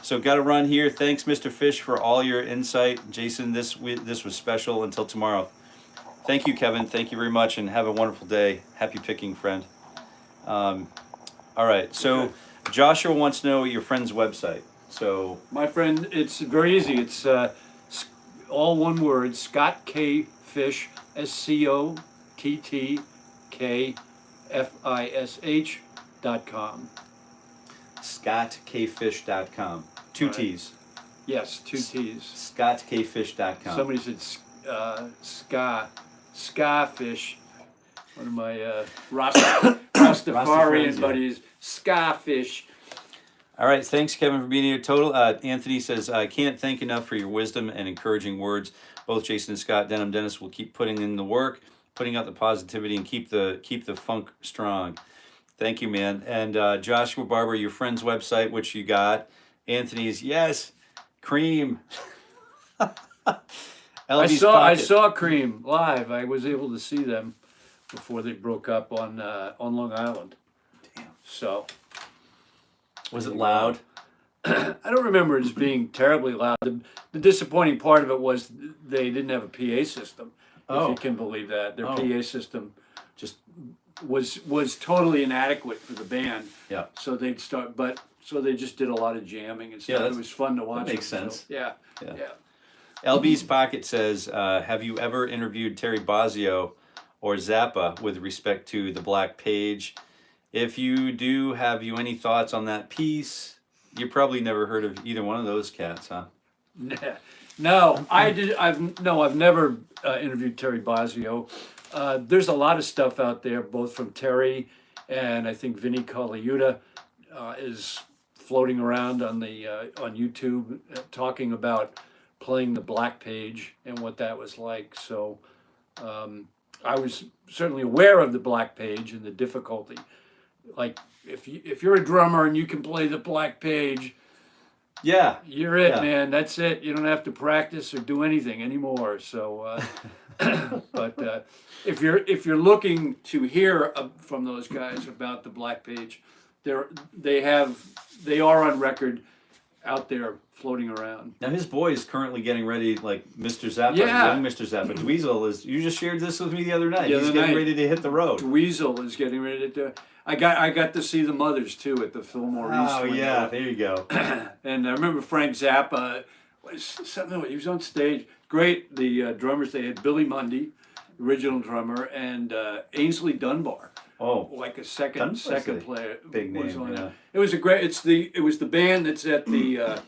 [SPEAKER 1] So got to run here. Thanks, Mr. Fish, for all your insight. Jason, this was special. Until tomorrow. Thank you, Kevin. Thank you very much, and have a wonderful day. Happy picking, friend. All right, so
[SPEAKER 2] Okay.
[SPEAKER 1] Joshua wants to know your friend's website. So
[SPEAKER 2] My friend, it's very easy. It's all one word, Scott K. Fish, SCOTTKFISH.com.
[SPEAKER 1] scottkfish.com. Two
[SPEAKER 2] Right.
[SPEAKER 1] T's.
[SPEAKER 2] Yes, 2 T's.
[SPEAKER 1] scottkfish.com.
[SPEAKER 2] Somebody said ska fish. One of my Rastafarian
[SPEAKER 1] friends, yeah.
[SPEAKER 2] buddies, ska fish.
[SPEAKER 1] All right, thanks, Kevin, for being here. Total. Anthony says, I can't thank enough for your wisdom and encouraging words. Both Jason and Scott Dennis will keep putting in the work, putting out the positivity, and keep the funk strong. Thank you, man. And Joshua Barber, your friend's website, which you got. Anthony's, yes, Cream.
[SPEAKER 2] I saw Cream live. I was able to see them before they broke up on Long Island.
[SPEAKER 1] Damn.
[SPEAKER 2] So
[SPEAKER 1] Was it loud?
[SPEAKER 2] I don't remember it as being terribly loud. The disappointing part of it was they didn't have a PA system. If you can believe that, their PA system just was totally inadequate for the band.
[SPEAKER 1] Yeah.
[SPEAKER 2] So they just did a lot of jamming and stuff.
[SPEAKER 1] Yeah,
[SPEAKER 2] It was fun to watch.
[SPEAKER 1] that makes
[SPEAKER 2] them,
[SPEAKER 1] sense.
[SPEAKER 2] So, yeah.
[SPEAKER 1] LB's Pocket says, have you ever interviewed 𝗕𝗏𝗁 or Zappa with respect to the Black Page? If you do, have you any thoughts on that piece? You probably never heard of either one of those cats, huh?
[SPEAKER 2] No, I've never interviewed 𝗕𝗏𝗁. There's a lot of stuff out there, both from Terry and I think 𝗦𝗃𝗀𝗀 is floating around on YouTube talking about playing the Black Page and what that was like. So I was certainly aware of the Black Page and the difficulty. Like if you're a drummer and you can play the Black Page,
[SPEAKER 1] Yeah.
[SPEAKER 2] you're it,
[SPEAKER 1] Yeah.
[SPEAKER 2] man. That's it. You don't have to practice or do anything anymore. So, but if you're looking to hear from those guys about the Black Page, they are on record out there floating around.
[SPEAKER 1] Now his boy is currently getting ready, like Mr. Zappa,
[SPEAKER 2] Yeah.
[SPEAKER 1] young Mr. Zappa. 𝗏𝗏𝗀 is. You just shared this with me the other night.
[SPEAKER 2] The
[SPEAKER 1] He's
[SPEAKER 2] other
[SPEAKER 1] getting
[SPEAKER 2] night.
[SPEAKER 1] ready to hit the road.
[SPEAKER 2] 𝗏𝗏𝗀 is getting ready to do. I got to see the Mothers too at the Fillmore East.
[SPEAKER 1] Oh
[SPEAKER 2] when
[SPEAKER 1] yeah,
[SPEAKER 2] they
[SPEAKER 1] there you go.
[SPEAKER 2] And I remember Frank Zappa, he was on stage. Great, the drummers, they had Billy Mundy, original drummer, and Ainsley Dunbar,
[SPEAKER 1] Oh,
[SPEAKER 2] like a second
[SPEAKER 1] a
[SPEAKER 2] player.
[SPEAKER 1] big
[SPEAKER 2] was
[SPEAKER 1] name,
[SPEAKER 2] on
[SPEAKER 1] yeah.
[SPEAKER 2] it. It was a great, it was the band that's at the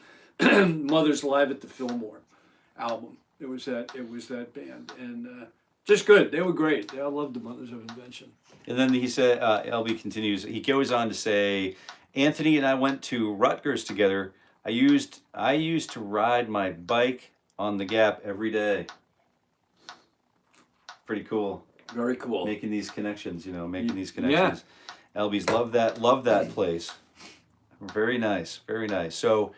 [SPEAKER 2] Mothers Live at the Fillmore album. It was that band, and just good. They were great. I loved the Mothers of Invention.
[SPEAKER 1] and then he said, LB continues. He goes on to say, Anthony and I went to Rutgers together. I used to ride my bike on the Gap every day. Pretty cool.
[SPEAKER 2] Very cool.
[SPEAKER 1] Making these connections, making these connections. LB's love that place. Very nice, very nice. So,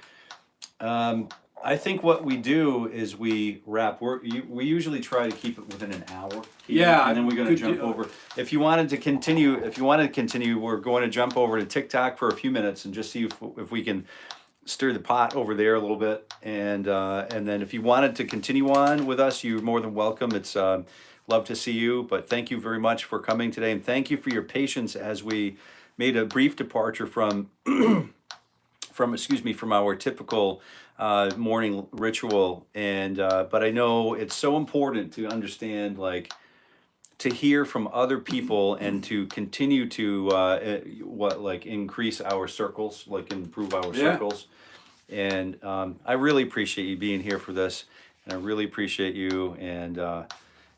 [SPEAKER 1] I think what we do is we wrap. We usually try to keep it within an hour.
[SPEAKER 2] Yeah,
[SPEAKER 1] and then we're going to
[SPEAKER 2] good
[SPEAKER 1] jump
[SPEAKER 2] deal.
[SPEAKER 1] over. If you wanted to continue, we're going to jump over to TikTok for a few minutes and just see if we can stir the pot over there a little bit. And then if you wanted to continue on with us, you're more than welcome. It's love to see you. But thank you very much for coming today, and thank you for your patience as we made a brief departure from from our typical morning ritual. And but I know it's so important to understand, to hear from other people and to continue to increase our circles, improve our circles. And I really appreciate you being here for this, and I really appreciate you. And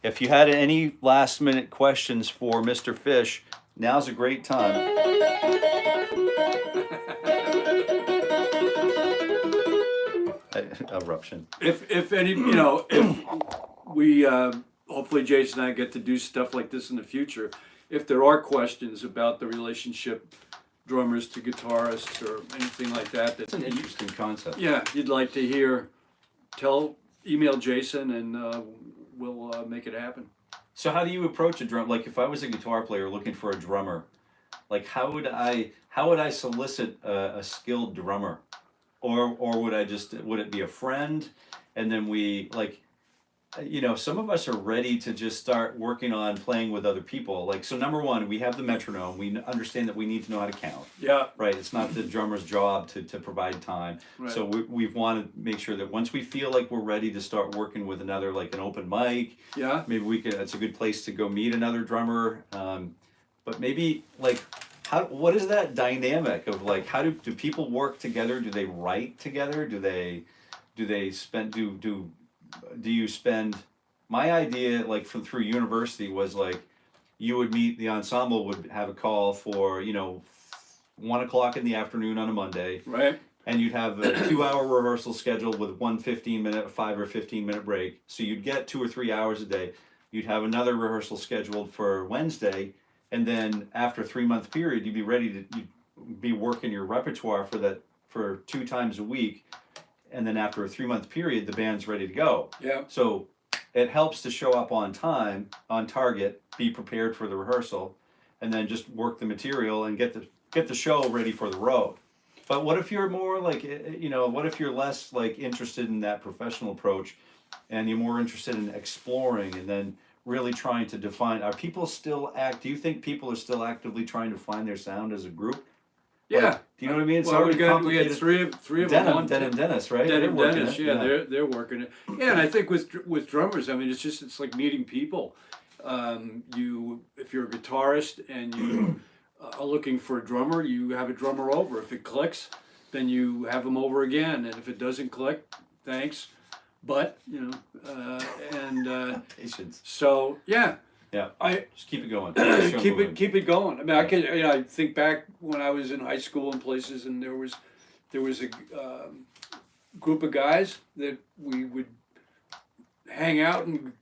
[SPEAKER 1] if you had any last minute questions for Mr. Fish, now's a great time. Eruption.
[SPEAKER 2] If any, if we hopefully Jason and I get to do stuff like this in the future, if there are questions about the relationship drummers to guitarists or anything like that,
[SPEAKER 1] It's an interesting concept.
[SPEAKER 2] yeah, you'd like to hear, tell email Jason and we'll make it happen.
[SPEAKER 1] So how do you approach a drum? Like if I was a guitar player looking for a drummer, like how would I solicit a skilled drummer, or would it be a friend, and then we like, you know, some of us are ready to just start working on playing with other people. Like, so number one, we have the metronome. We understand that we need to know how to count.
[SPEAKER 2] Yeah.
[SPEAKER 1] Right. It's not the drummer's job to provide time.
[SPEAKER 2] Right.
[SPEAKER 1] So we want to make sure that once we feel like we're ready to start working with another, like an open mic,
[SPEAKER 2] Yeah.
[SPEAKER 1] maybe we could, it's a good place to go meet another drummer. But maybe like, what is that dynamic of like, how do people work together? Do they write together? Do you spend, my idea like through university was like, you would meet, the ensemble would have a call for, you know, 1 o'clock in the afternoon on a Monday.
[SPEAKER 2] Right.
[SPEAKER 1] And you'd have a 2-hour rehearsal scheduled with 1 15-minute, 5 or 15-minute break. So you'd get 2 or 3 hours a day. You'd have another rehearsal scheduled for Wednesday. And then after a 3-month period, you'd be working your repertoire for 2 times a week. And then after a 3-month period, the band's ready to go.
[SPEAKER 2] Yeah.
[SPEAKER 1] So it helps to show up on time, on target, be prepared for the rehearsal, and then just work the material and get the show ready for the road. But what if you're more like, you know, what if you're less like interested in that professional approach, and you're more interested in exploring and then really trying to define, do you think people are still actively trying to find their sound as a group?
[SPEAKER 2] Yeah.
[SPEAKER 1] Like, do you know what I mean? It's
[SPEAKER 2] Well, we
[SPEAKER 1] already
[SPEAKER 2] had
[SPEAKER 1] complicated.
[SPEAKER 2] three of them on.
[SPEAKER 1] Dennis, right?
[SPEAKER 2] Denim
[SPEAKER 1] They're working
[SPEAKER 2] Dennis,
[SPEAKER 1] it,
[SPEAKER 2] yeah, they're working it. Yeah, and I think with drummers, I mean, it's like meeting people. If you're a guitarist and you are looking for a drummer, you have a drummer over. If it clicks, then you have them over again, and if it doesn't click, thanks. But you know,
[SPEAKER 1] Patience.
[SPEAKER 2] so yeah.
[SPEAKER 1] Yeah. Just keep it going.
[SPEAKER 2] Keep it going. I mean, I think back when I was in high school and places, and there was a group of guys that we would hang out and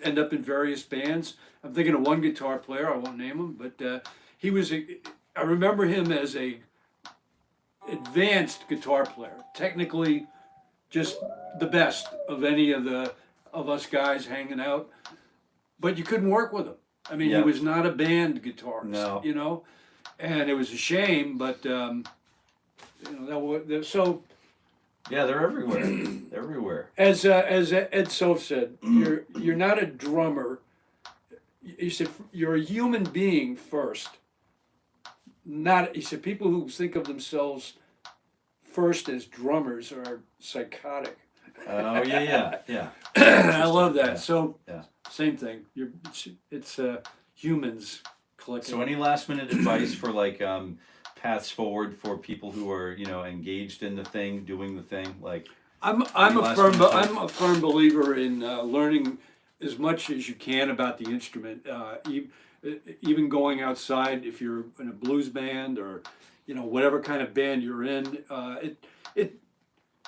[SPEAKER 2] end up in various bands. I'm thinking of one guitar player. I won't name him, but I remember him as a advanced guitar player, technically just the best of any of us guys hanging out. But you couldn't work with him. I mean, he was not a band guitarist,
[SPEAKER 1] No.
[SPEAKER 2] you know, and it was a shame. But you know, so
[SPEAKER 1] Yeah, they're everywhere. They're everywhere.
[SPEAKER 2] as Ed Soph said, you're not a drummer. He said you're a human being first. He said people who think of themselves first as drummers are psychotic.
[SPEAKER 1] Oh yeah.
[SPEAKER 2] I love that.
[SPEAKER 1] Yeah.
[SPEAKER 2] So
[SPEAKER 1] Yeah.
[SPEAKER 2] same thing. It's humans collecting.
[SPEAKER 1] So any last minute advice for like paths forward for people who are, you know, engaged in the thing, doing the thing, like?
[SPEAKER 2] I'm a firm believer in learning as much as you can about the instrument. Even going outside, if you're in a blues band or, you know, whatever kind of band you're in,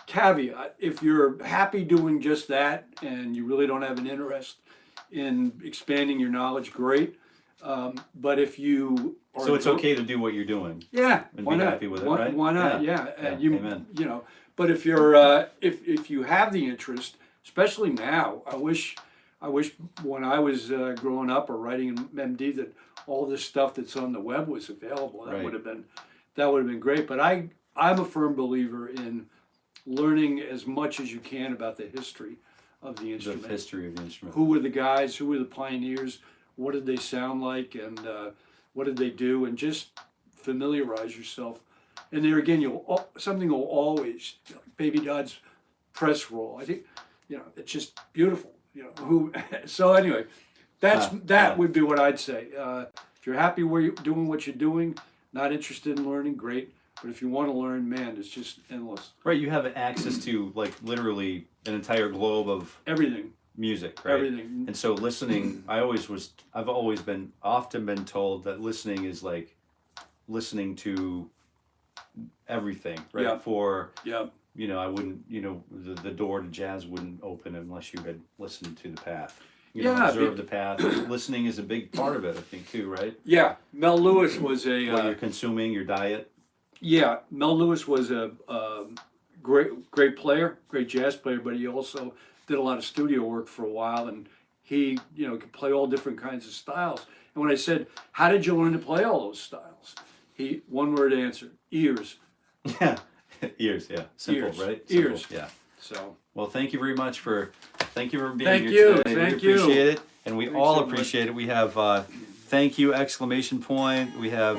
[SPEAKER 2] caveat, if you're happy doing just that and you really don't have an interest in expanding your knowledge, great. But if you are
[SPEAKER 1] So it's okay to do what you're doing.
[SPEAKER 2] Yeah,
[SPEAKER 1] And
[SPEAKER 2] why
[SPEAKER 1] be
[SPEAKER 2] not?
[SPEAKER 1] happy with it, right?
[SPEAKER 2] Why not?
[SPEAKER 1] Yeah.
[SPEAKER 2] Yeah,
[SPEAKER 1] Yeah, amen.
[SPEAKER 2] you know. But if you're if you have the interest, especially now, I wish when I was growing up or writing in MD that all this stuff that's on the web was available. That
[SPEAKER 1] Right.
[SPEAKER 2] would have been great. But I'm a firm believer in learning as much as you can about the history of the instrument.
[SPEAKER 1] The history of the instrument.
[SPEAKER 2] Who were the guys? Who were the pioneers? What did they sound like? And what did they do? And just familiarize yourself. And there again, something will always, you know, Baby Dodd's press roll. I think, you know, it's just beautiful. You know, so anyway, that would be what I'd say. If you're happy where you're doing what you're doing, not interested in learning, great. But if you want to learn, man, it's just endless.
[SPEAKER 1] Right, you have access to like literally an entire globe of
[SPEAKER 2] Everything.
[SPEAKER 1] music, right?
[SPEAKER 2] Everything.
[SPEAKER 1] And so listening, I've often been told that listening is like listening to everything, right?
[SPEAKER 2] Yeah.
[SPEAKER 1] You know, I wouldn't, you know, the door to jazz wouldn't open unless you had listened to the path. You know, observe the path. Listening is a big part of it, I think, too, right?
[SPEAKER 2] Yeah. Mel Lewis was a.
[SPEAKER 1] What you're consuming, your diet.
[SPEAKER 2] Yeah, Mel Lewis was a great player, great jazz player, but he also did a lot of studio work for a while, and he, you know, could play all different kinds of styles. And when I said, how did you learn to play all those styles? He, one word answer, ears.
[SPEAKER 1] Yeah, ears, yeah. Simple,
[SPEAKER 2] Ears.
[SPEAKER 1] right? Simple,
[SPEAKER 2] Ears.
[SPEAKER 1] yeah.
[SPEAKER 2] So,
[SPEAKER 1] Well, thank you very much for being
[SPEAKER 2] Thank
[SPEAKER 1] here
[SPEAKER 2] you,
[SPEAKER 1] today.
[SPEAKER 2] thank
[SPEAKER 1] we
[SPEAKER 2] you.
[SPEAKER 1] appreciate it, and we
[SPEAKER 2] Thanks
[SPEAKER 1] all
[SPEAKER 2] so much.
[SPEAKER 1] appreciate it. We have thank you exclamation point. We have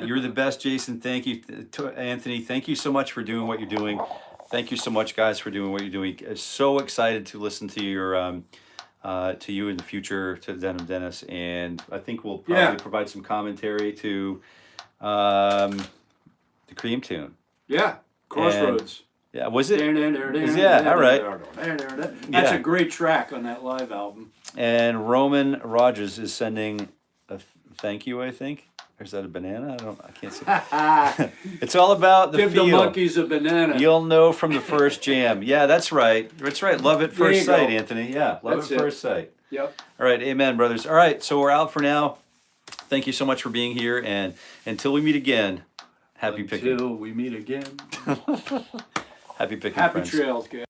[SPEAKER 1] you're the best, Jason. Thank you, Anthony. Thank you so much for doing what you're doing. Thank you so much, guys, for doing what you're doing. So excited to listen to your to you in the future, to Denim Dennis, and I think we'll probably provide some commentary to the Cream tune.
[SPEAKER 2] yeah, Crossroads.
[SPEAKER 1] Yeah, was it?
[SPEAKER 2] Yeah,
[SPEAKER 1] all right.
[SPEAKER 2] That's
[SPEAKER 1] Yeah.
[SPEAKER 2] a great track on that live album.
[SPEAKER 1] And Roman Rogers is sending a thank you, I think. Or is that a banana? I can't see. It's all about the
[SPEAKER 2] Give
[SPEAKER 1] feel.
[SPEAKER 2] the monkeys a banana.
[SPEAKER 1] You'll know from the first jam. Yeah, that's right. That's right. Love at
[SPEAKER 2] There
[SPEAKER 1] first
[SPEAKER 2] you
[SPEAKER 1] sight,
[SPEAKER 2] go.
[SPEAKER 1] Anthony. Yeah, love
[SPEAKER 2] That's
[SPEAKER 1] at
[SPEAKER 2] it.
[SPEAKER 1] first sight.
[SPEAKER 2] Yep.
[SPEAKER 1] All right, amen, brothers. All right, so we're out for now. Thank you so much for being here, and until we meet again, happy picking.
[SPEAKER 2] Until we meet again.
[SPEAKER 1] Happy picking,
[SPEAKER 2] Happy
[SPEAKER 1] friends.
[SPEAKER 2] trails, guys.